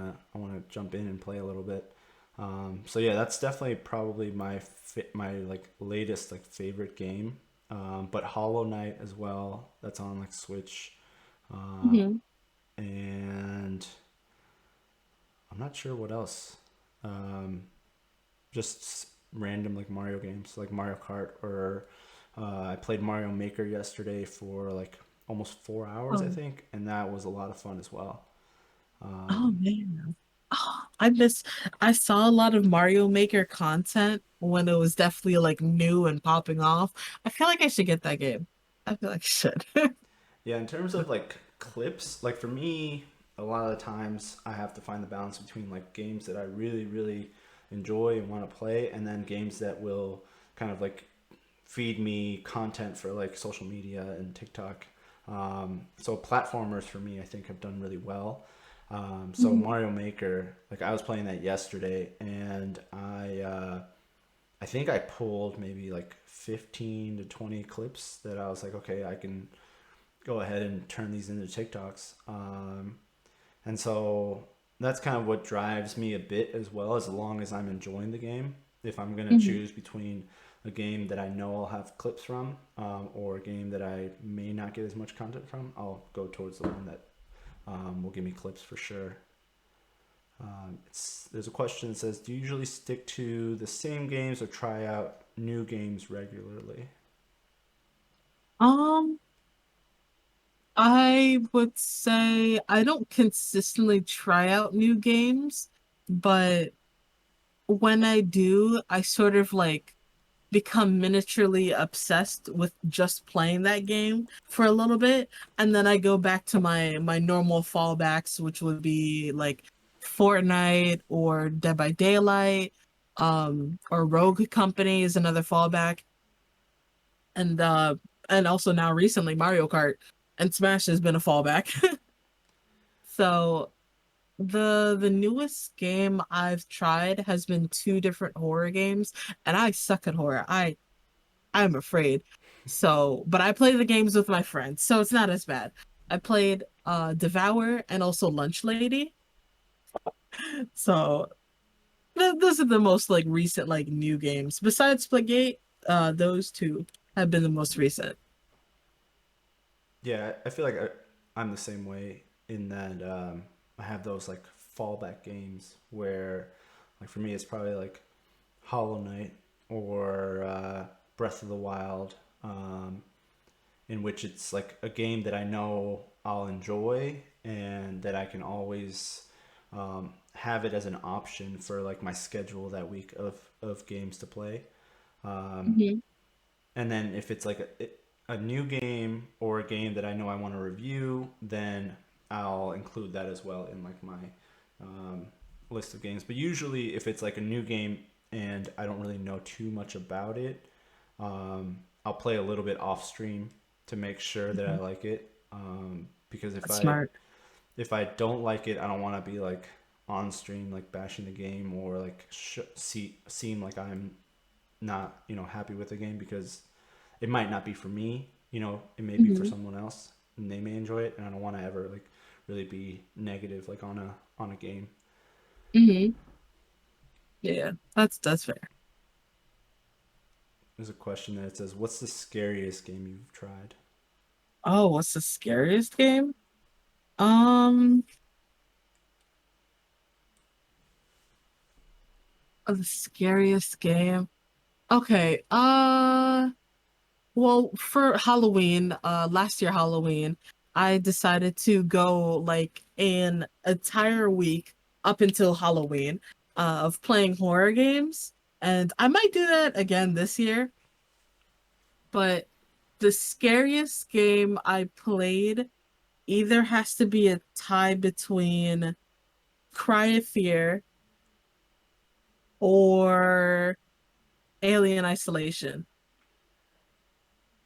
to jump in and play a little bit. So yeah, that's definitely probably my like latest like favorite game. But Hollow Knight as well. That's on like Switch, uh, Mhm. and I'm not sure what else. Um, just random like Mario games, like Mario Kart, or I played Mario Maker yesterday for like almost 4 hours, I Oh, think, and that was a lot of fun as well. oh Um, man. Oh, I saw a lot of Mario Maker content when it was definitely like new and popping off. I feel like I should get that game. I feel like I should. yeah, in terms of like clips, like for me, a lot of the times I have to find the balance between like games that I really, really enjoy and want to play, and then games that will kind of like feed me content for like social media and TikTok. So platformers for me, I think have done really well. So Mhm. Mario Maker, like I was playing that yesterday, and I think I pulled maybe like 15 to 20 clips that I was like, okay, I can go ahead and turn these into TikToks. And so that's kind of what drives me a bit as well, as long as I'm enjoying the game. If I'm going to Mhm. choose between a game that I know I'll have clips from or a game that I may not get as much content from, I'll go towards the one that will give me clips for sure. There's a question that says, "Do you usually stick to the same games or try out new games regularly?" Um, I would say I don't consistently try out new games, but when I do, I sort of like become miniaturely obsessed with just playing that game for a little bit, and then I go back to my normal fallbacks, which would be like Fortnite or Dead by Daylight, or Rogue Company is another fallback, and also now recently Mario Kart and Smash has been a fallback. So the newest game I've tried has been two different horror games, and I suck at horror. I'm afraid. So, but I play the games with my friends, so it's not as bad. I played Devour and also Lunch Lady. So those are the most like recent like new games. Besides Splitgate, those two have been the most recent. Yeah, I feel like I'm the same way in that I have those like fallback games where, like for me, it's probably like Hollow Knight or Breath of the Wild, in which it's like a game that I know I'll enjoy and that I can always have it as an option for like my schedule that week of games to play. Um, Hmm. and then if it's like a new game or a game that I know I want to review, then I'll include that as well in like my um, list of games. But usually, if it's like a new game and I don't really know too much about it, I'll play a little bit off stream to make sure that I like it. Because That's smart. if I don't like it, I don't want to be like on stream like bashing the game or like seem like I'm not happy with the game because it might not be for me. It may be for Hmm. someone else and they may enjoy it, and I don't want to ever like really be negative like on a game. Hmm. Yeah, that's fair. There's a question that says, "What's the scariest game you've tried?" Oh, what's the scariest game? Um, the scariest game. Okay. Well, for Halloween, last year Halloween, I decided to go like an entire week up until Halloween, of playing horror games. And I might do that again this year, but the scariest game I played either has to be a tie between Cry of Fear or Alien Isolation.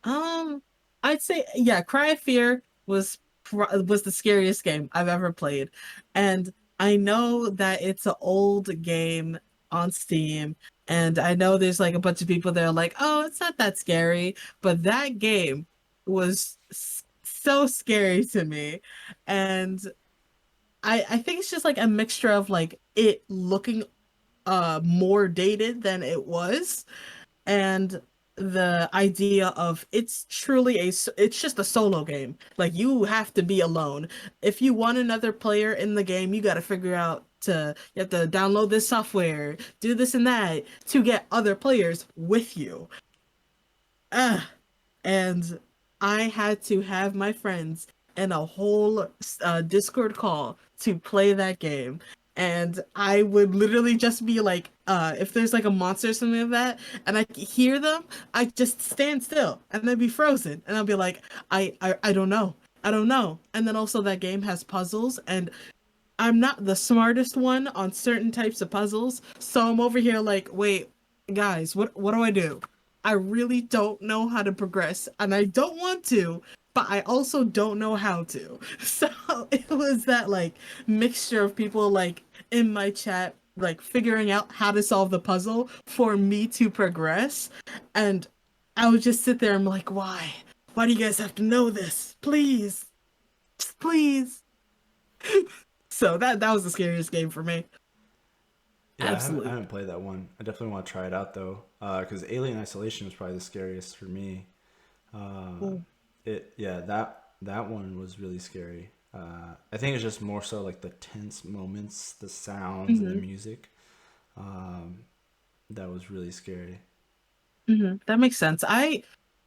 Um, I'd say yeah, Cry of Fear was the scariest game I've ever played. And I know that it's an old game on Steam, and I know there's like a bunch of people that are like, "Oh, it's not that scary," but that game was so scary to me. And I think it's just like a mixture of like it looking more dated than it was, and the idea of it's just a solo game. Like you have to be alone. If you want another player in the game, you got to figure out to you have to download this software, do this and that to get other players with you. Ah, and I had to have my friends in a whole Discord call to play that game. And I would literally just be like, if there's like a monster or something like that, and I hear them, I just stand still and then be frozen. And I'll be like, I don't know. I don't know. And then also that game has puzzles, and I'm not the smartest one on certain types of puzzles, so I'm over here like, wait, guys, what do I do? I really don't know how to progress, and I don't want to, but I also don't know how to. So it was that like mixture of people like in my chat like figuring out how to solve the puzzle for me to progress, and I would just sit there and I'm like, why? Why do you guys have to know this? Please, just please. So that was the scariest game for me. Yeah, I Absolutely. haven't played that one. I definitely want to try it out though, because Alien Isolation was probably the scariest for me. Uh, Oh. that one was really scary. I think it's just more so like the tense moments, the sounds, and the Hmm. music. Um, that was really scary. That makes sense.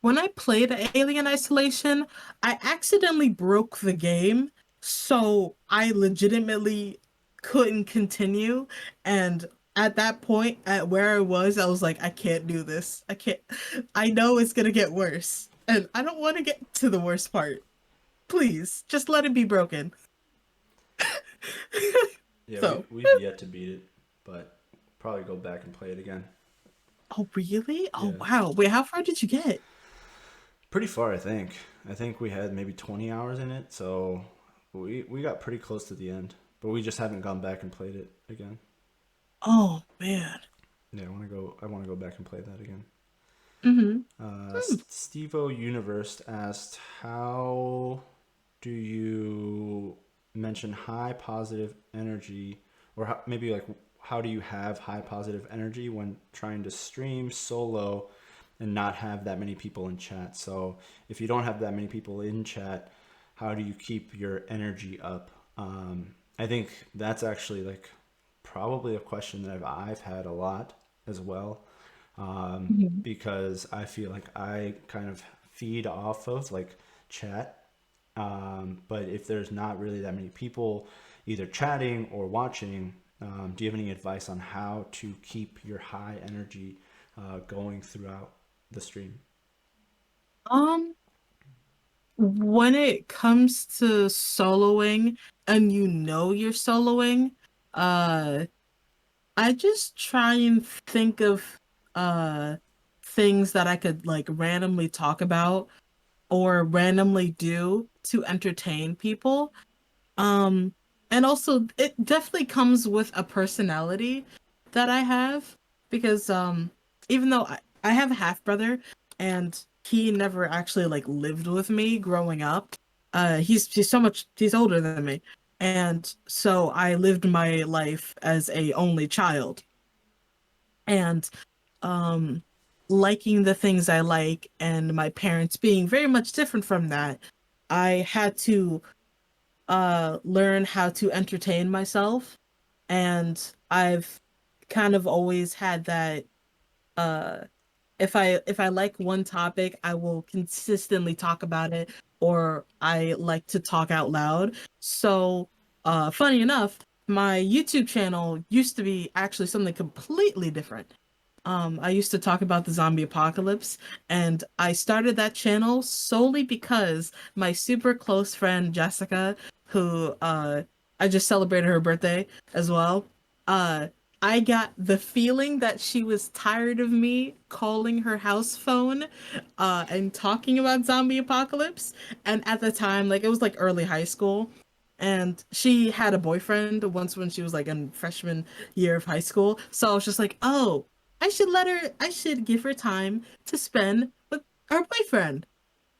When I played Alien Isolation, I accidentally broke the game, so I legitimately couldn't continue. And at that point, at where I was like, I can't do this. I can't. I know it's gonna get worse, and I don't want to get to the worst part. Please, just let it be broken. Yeah, So, we've yet to beat it, but probably go back and play it again. oh really? Oh Yeah, wow. Wait, how far did you get? pretty far, I think. I think we had maybe 20 hours in it, so we got pretty close to the end, but we just haven't gone back and played it again. Oh man. Yeah, I want to go back and play that again. Mm-hmm. Hmm. Stevo Universe asked, "How do you mention high positive energy or maybe like how do you have high positive energy when trying to stream solo and not have that many people in chat? So if you don't have that many people in chat, how do you keep your energy up? I think that's actually like probably a question that I've had a lot as well, Mhm. because I feel like I kind of feed off of like chat. But if there's not really that many people either chatting or watching, do you have any advice on how to keep your high energy going throughout the stream? Um, when it comes to soloing and you know you're soloing, uh, I just try and think of uh things that I could like randomly talk about or randomly do to entertain people. Um, and also it definitely comes with a personality that I have because even though I have a half brother and he never actually like lived with me growing up. He's older than me. And so I lived my life as a only child. And um liking the things I like and my parents being very much different from that, I had to learn how to entertain myself, and I've kind of always had that uh if I like one topic, I will consistently talk about it, or I like to talk out loud. So funny enough, my YouTube channel used to be actually something completely different. I used to talk about the zombie apocalypse, and I started that channel solely because my super close friend Jessica, who I just celebrated her birthday as well, uh, I got the feeling that she was tired of me calling her house phone and talking about zombie apocalypse. And at the time, like it was like early high school, and she had a boyfriend once when she was like in freshman year of high school. So I was just like, oh, I should give her time to spend with her boyfriend.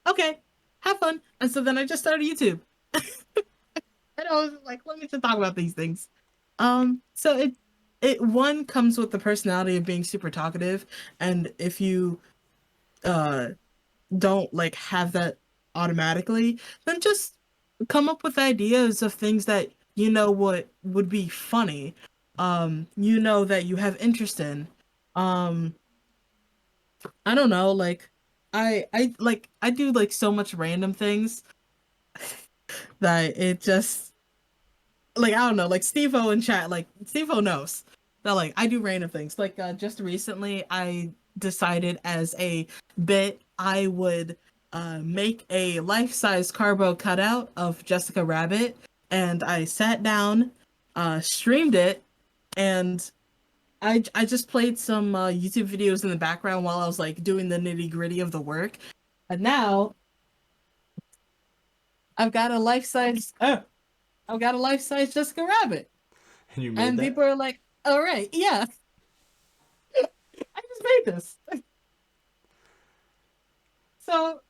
Okay, have fun. And so then I just started YouTube. And I was like, let me just talk about these things. So it one comes with the personality of being super talkative, and if you uh don't like have that automatically, then just come up with ideas of things that you know what would be funny. You know that you have interest in. Um, I don't know, like I do like so much random things that it just like I don't know, like Steve-O in chat, like Steve-O knows that like I do random things. Like just recently I decided as a bit I would make a life-size carbo cutout of Jessica Rabbit, and I sat down, streamed it, and I just played some YouTube videos in the background while I was like doing the nitty-gritty of the work. And now I've got a life-size I've got a life-size Jessica Rabbit. And you made And that? people are like, all right, yeah, I just made this. So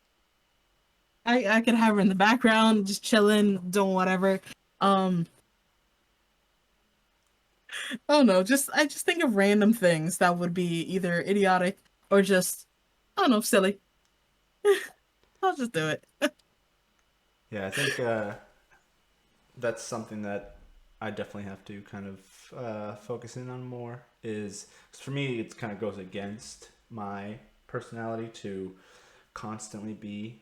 I could have her in the background, just chilling, doing whatever. Um, I don't know, just I just think of random things that would be either idiotic or just I don't know, silly. I'll just do it. Yeah, I think that's something that I definitely have to kind of focus in on more. Is 'cause for me, it kind of goes against my personality to constantly be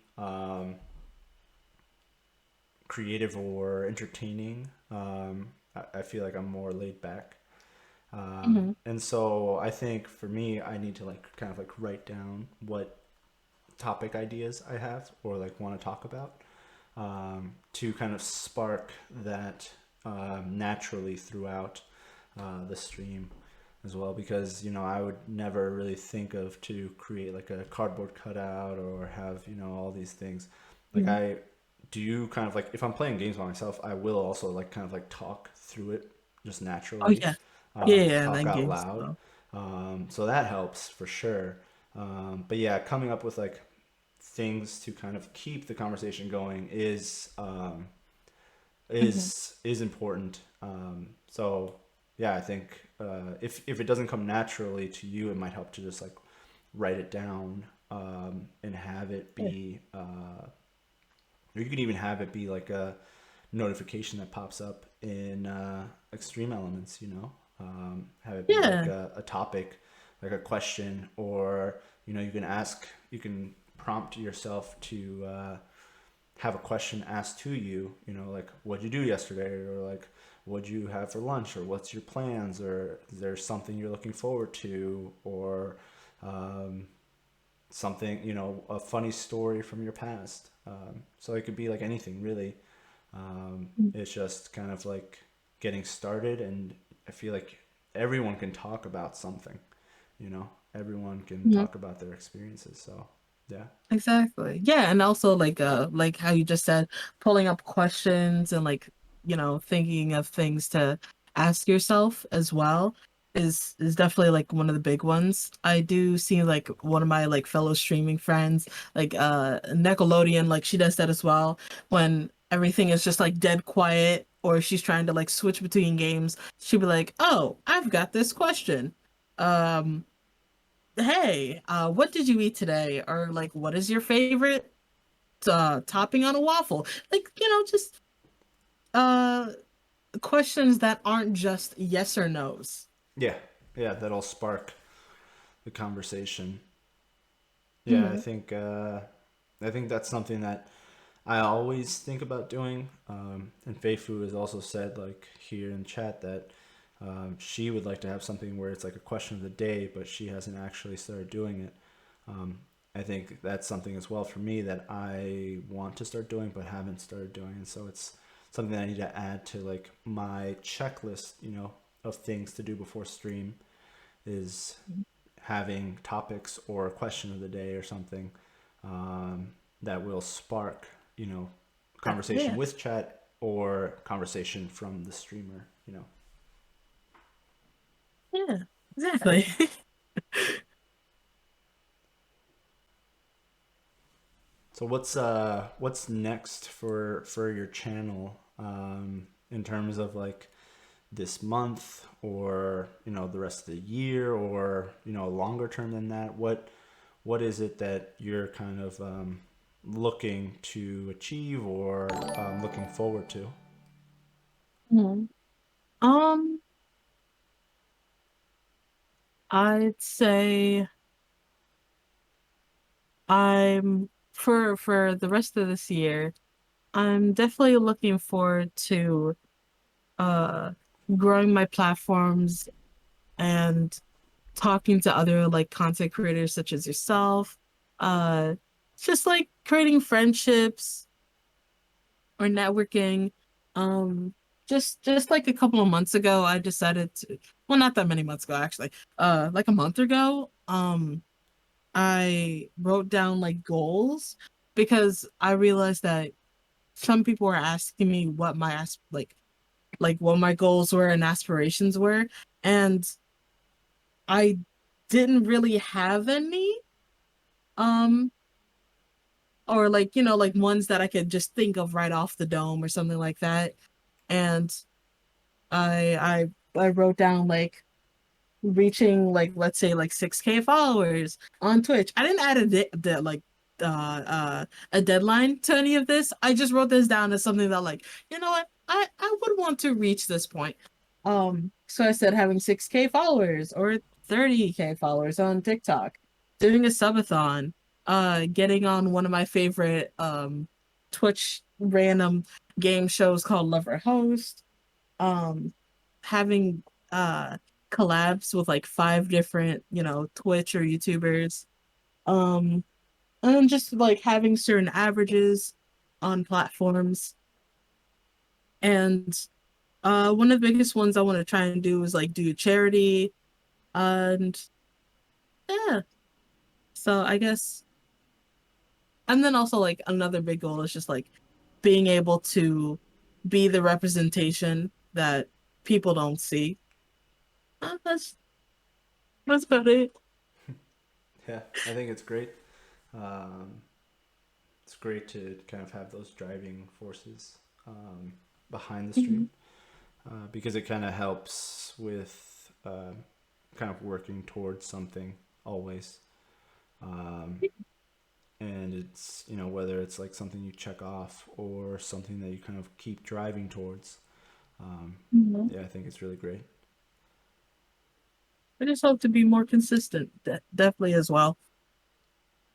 creative or entertaining. I feel like I'm more laid back. Hmm. And so I think for me, I need to like kind of like write down what topic ideas I have or like want to talk about, to kind of spark that naturally throughout the stream as well. Because I would never really think of to create like a cardboard cutout or have all these things. Like Hmm. I do you kind of like if I'm playing games by myself, I will also like kind of like talk through it just Oh naturally, yeah, yeah, yeah, and talk then out games. loud. So. So that helps for sure. But yeah, coming up with like things to kind of keep the conversation going is Hmm. is important. So yeah, I think if it doesn't come naturally to you, it might help to just like write it down, and have it Yeah. be, or you can even have it be like a notification that pops up in extreme elements, you know, have it be like Yeah. a topic, like a question, or you know, you can prompt yourself to have a question asked to you, you know, like what'd you do yesterday, or like what'd you have for lunch, or what's your plans, or is there something you're looking forward to, or um, something, you know, a funny story from your past. So it could be like anything really. It's just kind of like getting started, and I feel like everyone can talk about something, you know, everyone can Mhm. talk about their experiences. So yeah. Exactly. Yeah, and also like how you just said, pulling up questions and like, thinking of things to ask yourself as well is definitely like one of the big ones. I do see like one of my like fellow streaming friends, like Nickelodeon, like she does that as well when everything is just like dead quiet or she's trying to like switch between games. She'll be like, "Oh, I've got this question. Um hey, what did you eat today? Or like, what is your favorite topping on a waffle?" Like, just uh questions that aren't just yes or no's. Yeah. Yeah. That'll spark the conversation. Yeah. Hmm. I think that's something that I always think about doing. And Feifu has also said, like here in chat, that she would like to have something where it's like a question of the day, but she hasn't actually started doing it. Um, I think that's something as well for me that I want to start doing, but haven't started doing. And so it's something that I need to add to like my checklist, you know, of things to do before stream, is having topics or a question of the day or something, that will spark, you know, conversation Yeah, with chat or conversation from the streamer, you know. yeah, exactly. So what's next for your channel, in terms of like this month, or you know, the rest of the year, or you know, longer term than that? What is it that you're kind of looking to achieve, or looking forward to? Mhm. Um, I'd say I'm for the rest of this year, I'm definitely looking forward to uh growing my platforms and talking to other like content creators such as yourself. Uh just like creating friendships or networking. Um just like a couple of months ago I decided to, well, not that many months ago actually. Like a month ago, I wrote down like goals because I realized that some people were asking me what my like what my goals were and aspirations were, and I didn't really have any, um or like like ones that I could just think of right off the dome or something like that. And I wrote down like reaching like, let's say, like 6K followers on Twitch. I didn't add a deadline to any of this. I just wrote this down as something that, like, you know what, I would want to reach this point. So I said having 6K followers or 30K followers on TikTok, doing a subathon, getting on one of my favorite Twitch random game shows called Lover Host, um having uh collabs with like five different, Twitch or YouTubers, um and just like having certain averages on platforms. And one of the biggest ones I want to try and do is like do charity. And yeah, so I guess, and then also like another big goal is just like being able to be the representation that people don't see. That's about it. Yeah, I think it's great. Um, it's great to kind of have those driving forces behind the stream. because it kind of helps with kind of working towards something always. Um, and it's, whether it's like something you check off or something that you kind of keep driving towards. Um, Mhm. yeah, I think it's really great. I just hope to be more consistent, definitely as well.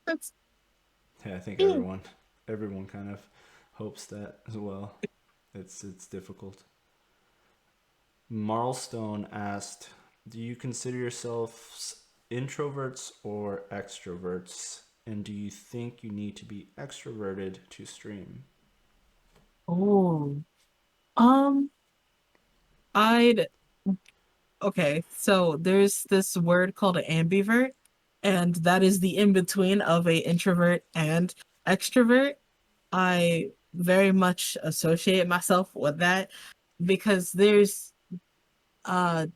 That's Yeah, I think yeah. everyone kind of hopes that as well. It's difficult. Marlstone asked, "Do you consider yourselves introverts or extroverts? And do you think you need to be extroverted to stream?" Oh, um, I'd okay. So there's this word called an ambivert, and that is the in between of a introvert and extrovert. I very much associate myself with that because there's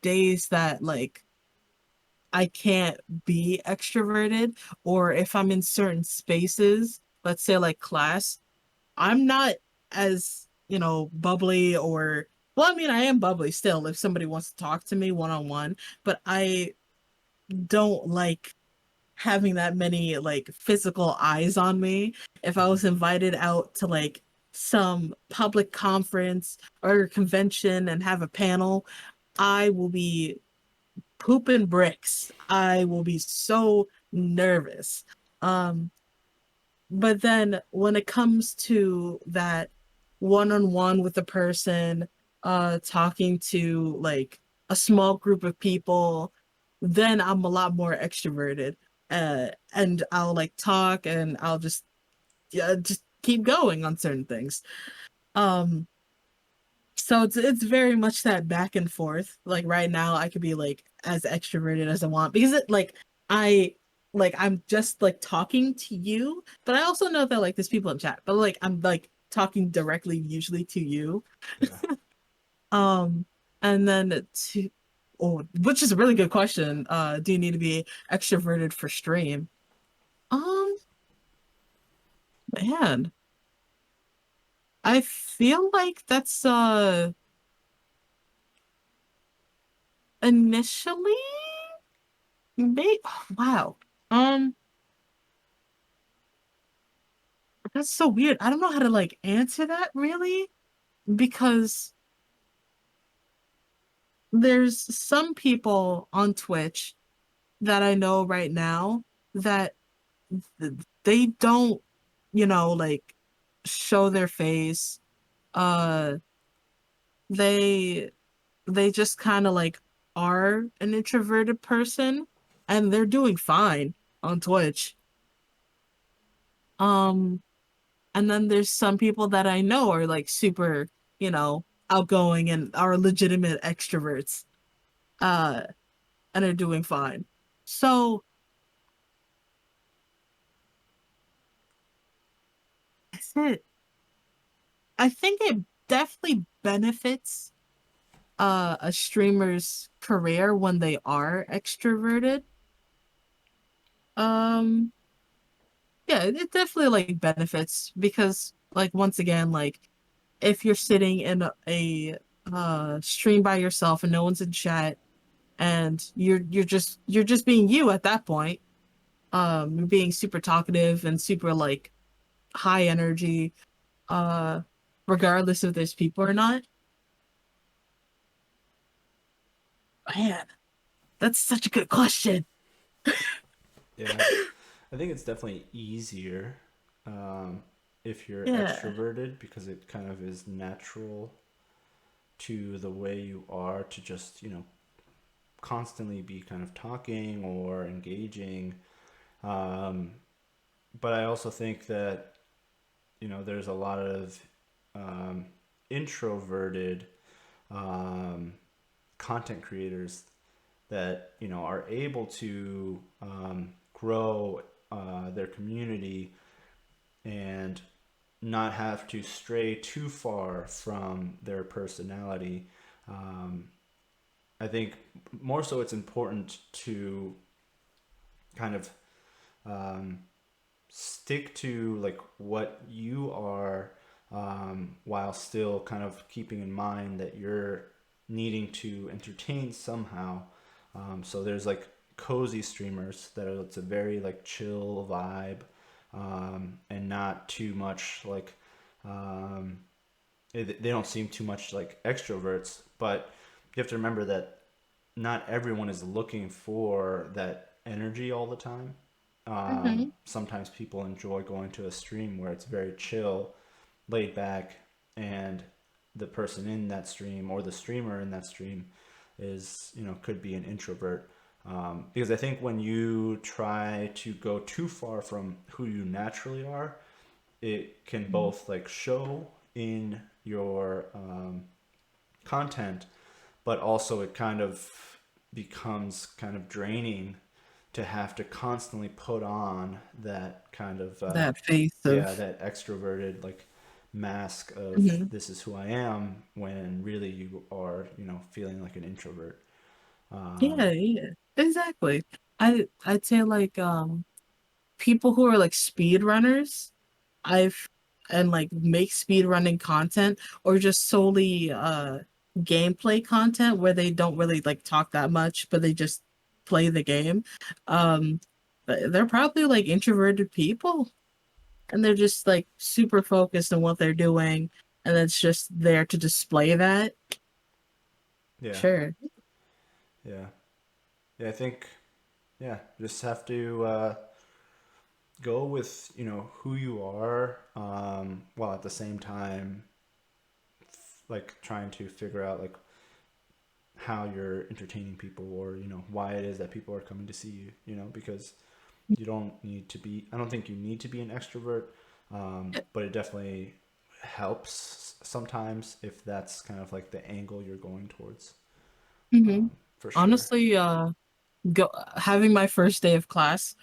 days that like I can't be extroverted, or if I'm in certain spaces, let's say like class, I'm not as, bubbly or well, I mean, I am bubbly still if somebody wants to talk to me one on one, but I don't like having that many like physical eyes on me. If I Mm-hmm. was invited out to like some public conference or convention and have a panel, I will be pooping bricks. I will be so nervous. Um, but then when it comes to that one-on-one with a person, talking to like a small group of people, then I'm a lot more extroverted. And I'll like talk and I'll just yeah, just keep going on certain things. Um, so it's very much that back and forth. Like right now, I could be like as extroverted as I want because I I'm just like talking to you, but I also know that like there's people in chat, but like I'm like talking directly usually to you. Yeah. Um, and then to oh, which is a really good question. Do you need to be extroverted for stream? Um, man, I feel like that's initially may wow. Um, that's so weird. I don't know how to like answer that really because there's some people on Twitch that I know right now that they don't, like show their face. Uh, they they just kind of like are an introverted person and they're doing fine on Twitch. Um, And then there's some people that I know are like super, outgoing and are legitimate extroverts, uh, and are doing fine. So that's it. I think it definitely benefits a streamer's career when they are extroverted. Um, yeah, it definitely like benefits because like once again, like if you're sitting in a stream by yourself and no one's in chat and you're just being you at that point, you're being super talkative and super like high energy, uh regardless if there's people or not. Man, that's such a good question. Yeah, I think it's definitely easier um, if you're Yeah. extroverted because it kind of is natural to the way you are to just, constantly be kind of talking or engaging. Um, but I also think that, there's a lot of um, introverted um, content creators that, are able to grow their community and not have to stray too far from their personality. Um, I think more so it's important to kind of um, stick to like what you are while still kind of keeping in mind that you're needing to entertain somehow. So there's like cozy streamers that are, it's a very like chill vibe, and not too much like, um, they don't seem too much like extroverts, but you have to remember that not everyone is looking for that energy all the time. Hmm. Sometimes people enjoy going to a stream where it's very chill, laid back, and the person in that stream or the streamer in that stream is, could be an introvert. Because I think when you try to go too far from who you naturally are, it can both like show in your content, but also it kind of becomes kind of draining to have to constantly put on that kind of That face yeah, of, that extroverted like mask of mhm. this is who I am, when really you are, feeling like an introvert. Yeah, yeah, exactly. I'd say like people who are like speed runners, I've and like make speed running content or just solely gameplay content where they don't really like talk that much, but they just play the game. Um they're probably like introverted people, and they're just like super focused on what they're doing, and it's just there to display that. Yeah, Sure. yeah, yeah. I think, yeah, just have to go with, who you are, while at the same time like trying to figure out like how you're entertaining people, or why it is that people are coming to see you, because you don't need to be, I don't think you need to be an extrovert, but it definitely helps sometimes if that's kind of like the angle you're going towards, Hmm. for sure. Honestly, go having my first day of class,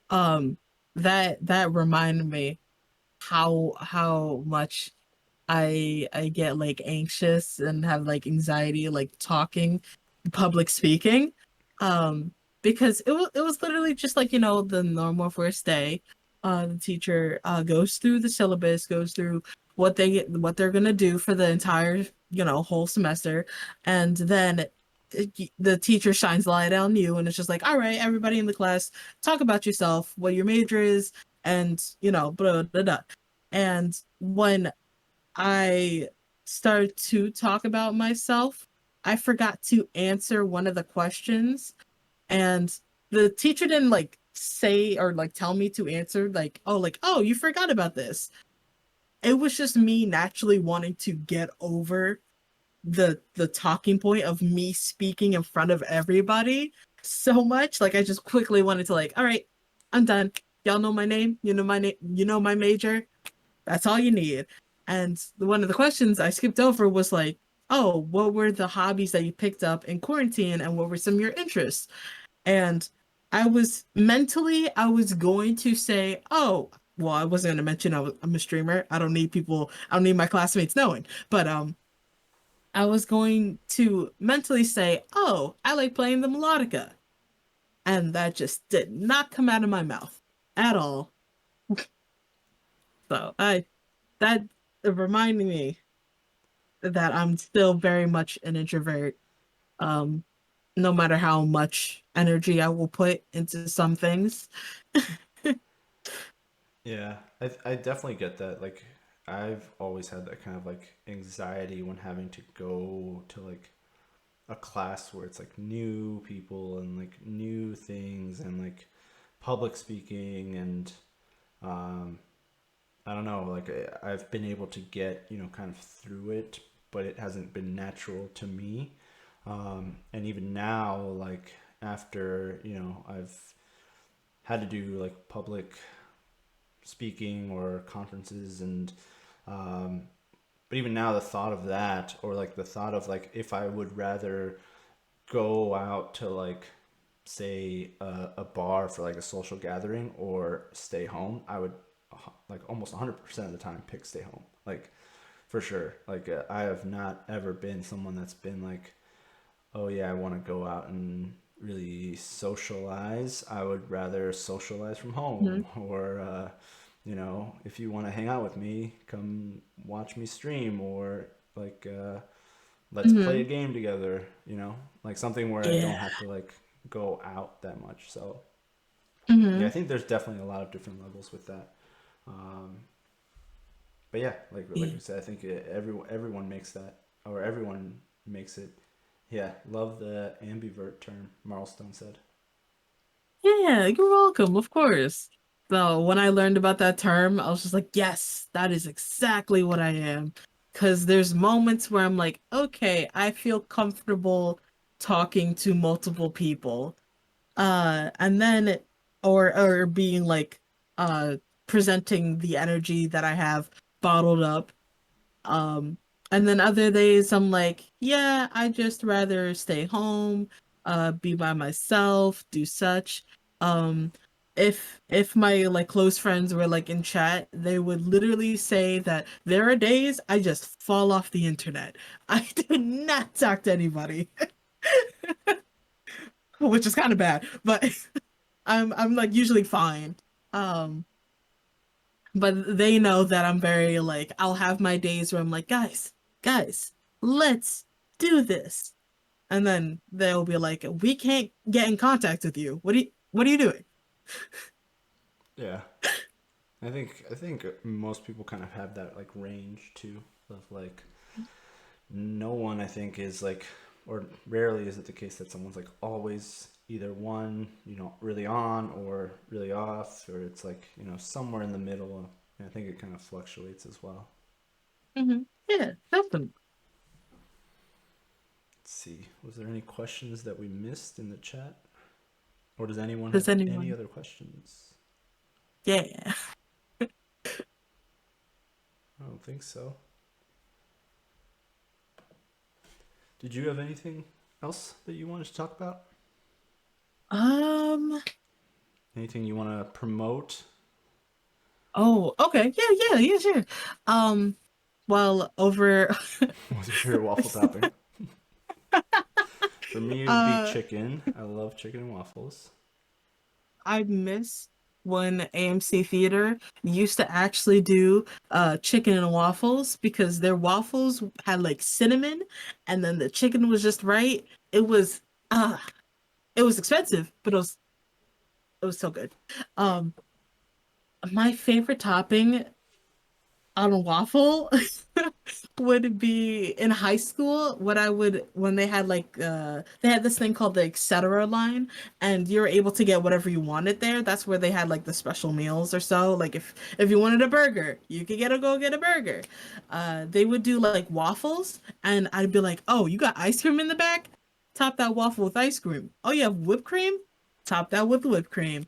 um that reminded me how much I get like anxious and have like anxiety like talking, public speaking. Um because it was literally just like, the normal first day. The teacher goes through the syllabus, goes through what they're gonna do for the entire, whole semester, and then the teacher shines the light on you, and it's just like, all right, everybody in the class, talk about yourself, what your major is, and blah blah blah. And when I started to talk about myself, I forgot to answer one of the questions, and the teacher didn't like say or like tell me to answer like, oh, you forgot about this. It was just me naturally wanting to get over the talking point of me speaking in front of everybody so much. Like I just quickly wanted to like, all right, I'm done. Y'all know my name, my name, my major. That's all you need. And one of the questions I skipped over was like, oh, what were the hobbies that you picked up in quarantine and what were some of your interests? And I was going to say, oh, well, I wasn't going to mention I'm a streamer. I don't need my classmates knowing. But I was going to mentally say, oh, I like playing the melodica. And that just did not come out of my mouth at all. So that reminding me that I'm still very much an introvert. Um, no matter how much energy I will put into some things. Yeah, I definitely get that. Like, I've always had that kind of like anxiety when having to go to like a class where it's like new people and like new things and like public speaking, and um I don't know, like I've been able to get, kind of through it, but it hasn't been natural to me. And even now, like after, I've had to do like public speaking or conferences, and um, but even now the thought of that, or like the thought of like if I would rather go out to like say a bar for like a social gathering or stay home, I would like almost 100% of the time pick stay home, like for sure. Like I have not ever been someone that's been like, oh yeah, I want to go out and really socialize. I would rather socialize from home, Mhm. or if you want to hang out with me, come watch me stream, or like let's play a Hmm. game together, like something where I don't Yeah. have to like go out that much. So yeah, I Hmm. think there's definitely a lot of different levels with that. Um, but yeah, like Yeah. we said, I think everyone makes that, or everyone makes it. Yeah, love the ambivert term. Marlstone said. Yeah, you're welcome, of course. So when I learned about that term, I was just like, yes, that is exactly what I am. Because there's moments where I'm like, okay, I feel comfortable talking to multiple people. And then or being like presenting the energy that I have bottled up. Um, and then other days I'm like, yeah, I just rather stay home, be by myself, do such. Um, if my like close friends were like in chat, they would literally say that there are days I just fall off the internet. I do not talk to anybody, which is kind of bad, but I'm like usually fine. Um, but they know that I'm very like I'll have my days where I'm like, guys, let's do this. And then they'll be like, we can't get in contact with you. What are you doing? Yeah, I think most people kind of have that like range too of like no one I think is like, or rarely is it the case that someone's like always either one, really on or really off, or it's like, somewhere in the middle. And I think it kind of fluctuates as well. Yeah, definitely. Let's see. Was there any questions that we missed in the chat? Or does anyone Does have any anyone? other questions? Yeah. I don't think so. Did you have anything else that you wanted to talk about? Um. Anything you want to promote? Oh, okay. Yeah, sure. Um. Well, over. What's your favorite waffle topping? For me, it would be uh, chicken. I love chicken and waffles. I miss when AMC Theater used to actually do chicken and waffles because their waffles had like cinnamon and then the chicken was just right. It was uh it was expensive, but it was so good. Um my favorite topping on a waffle would be in high school what I would when they had like they had this thing called the etc line and you're able to get whatever you wanted there. That's where they had like the special meals or so. Like if you wanted a burger, you could go get a burger. They would do like waffles and I'd be like, "Oh, you got ice cream in the back? Top that waffle with ice cream. Oh, you have whipped cream? Top that with whipped cream."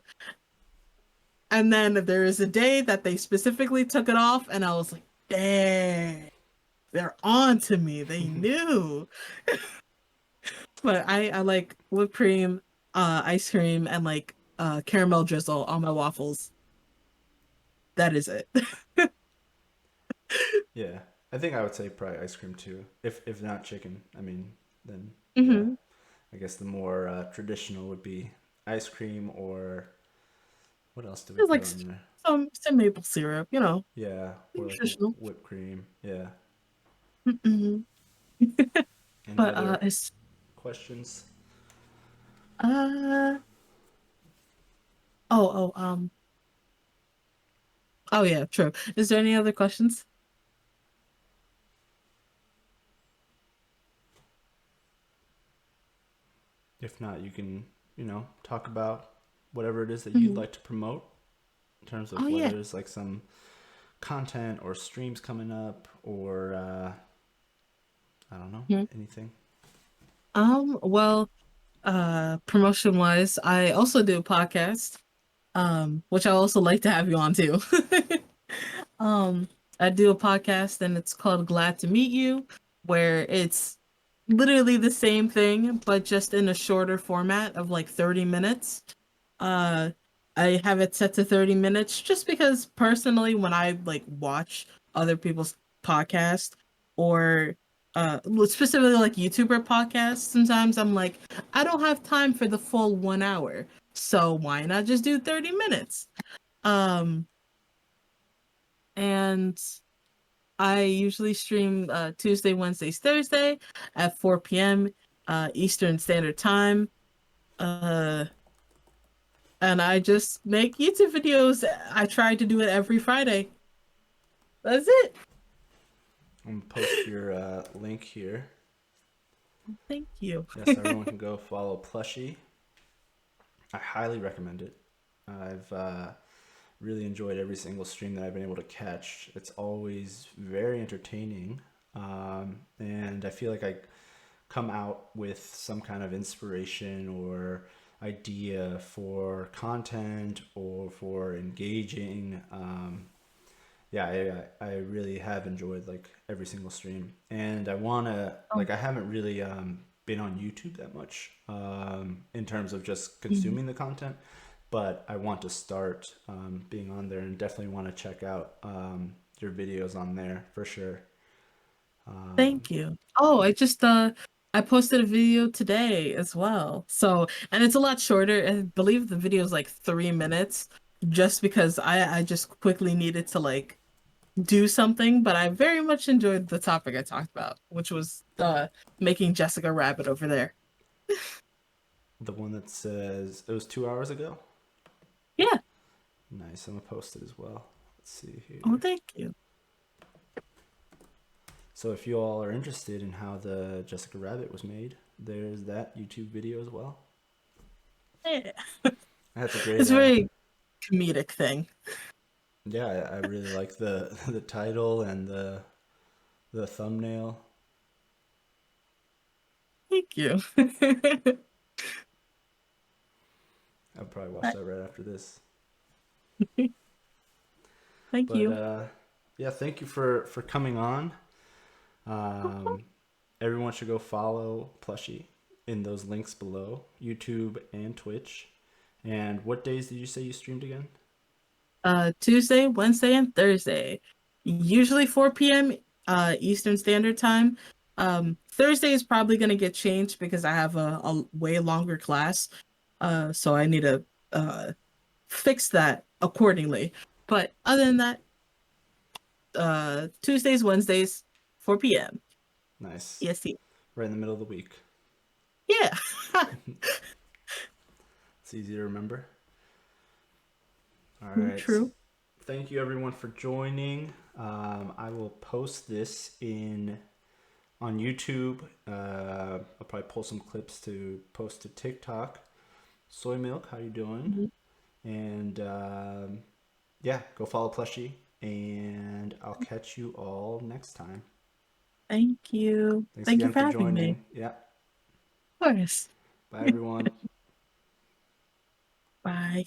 And then there is a day that they specifically took it off and I was like, "Dang. They're on to me. They knew." But I like whipped cream, ice cream, and like caramel drizzle on my waffles. That is it. Yeah, I think I would say probably ice cream too. If not chicken, I mean, then yeah. Hmm. I guess the more traditional would be ice cream, or what else do we It's put like on there? some maple syrup, Yeah, or like nutritional. whipped cream. Yeah. Hmm. Any But other it's questions? uh oh, oh yeah, true. Is there any other questions? If not, you can, talk about whatever it is that you'd Hmm. like to promote in terms Oh of whether yeah. there's like some content or streams coming up, or I don't know, Mhm. anything. Well, promotion wise, I also do a podcast, which I also like to have you on too. Um, I do a podcast and it's called Glad to Meet You, where it's literally the same thing, but just in a shorter format of like 30 minutes. Uh, I have it set to 30 minutes just because personally, when I like watch other people's podcasts or specifically like YouTuber podcasts, sometimes I'm like, I don't have time for the full 1 hour. So why not just do 30 minutes? Um, and I usually stream Tuesday, Wednesdays, Thursday at 4 p.m. Eastern Standard Time. Uh, and I just make YouTube videos. I try to do it every Friday. That's it. I'm gonna post your link here. Thank you. Yeah, so everyone can go follow Plushie. I highly recommend it. I've really enjoyed every single stream that I've been able to catch. It's always very entertaining, and I feel like I come out with some kind of inspiration or idea for content or for engaging. Yeah, I really have enjoyed like every single stream, and I wanna Oh, like I haven't really been on YouTube that much in terms of just mhm. consuming the content, but I want to start being on there and definitely want to check out your videos on there for sure. Um, Thank you. Oh, I posted a video today as well. So, and it's a lot shorter. I believe the video is like 3 minutes just because I just quickly needed to like do something, but I very much enjoyed the topic I talked about, which was making Jessica Rabbit over there. the one that says it was 2 hours ago. Yeah. Nice. I'm gonna post it as well. Let's see Oh, here. thank you. So if you all are interested in how the Jessica Rabbit was made, there's that YouTube video as well. Yeah. That's a great. It's a very comedic thing. Yeah, I really like the the title and the thumbnail. Thank you. I'll probably watch that right after this. Thank But you. yeah, thank you for coming on. Um, everyone should go follow Plushie in those links below, YouTube and Twitch. And what days did you say you streamed again? Tuesday, Wednesday, and Thursday. Usually 4 p.m. Eastern Standard Time. Thursday is probably gonna get changed because I have a way longer class. So I need to fix that accordingly. But other than that, Tuesdays, Wednesdays, 4 p.m. Nice. Yes, Right in the middle of the week. yeah. It's easy to remember. All right. True. Thank you everyone for joining. I will post this in on YouTube. I'll probably pull some clips to post to TikTok. Soy Milk, how you doing? And yeah, go follow Plushie, and I'll catch you all next time. Thank you. Thanks Thank you again for for having me. joining. Yeah, Of course. bye everyone. Bye.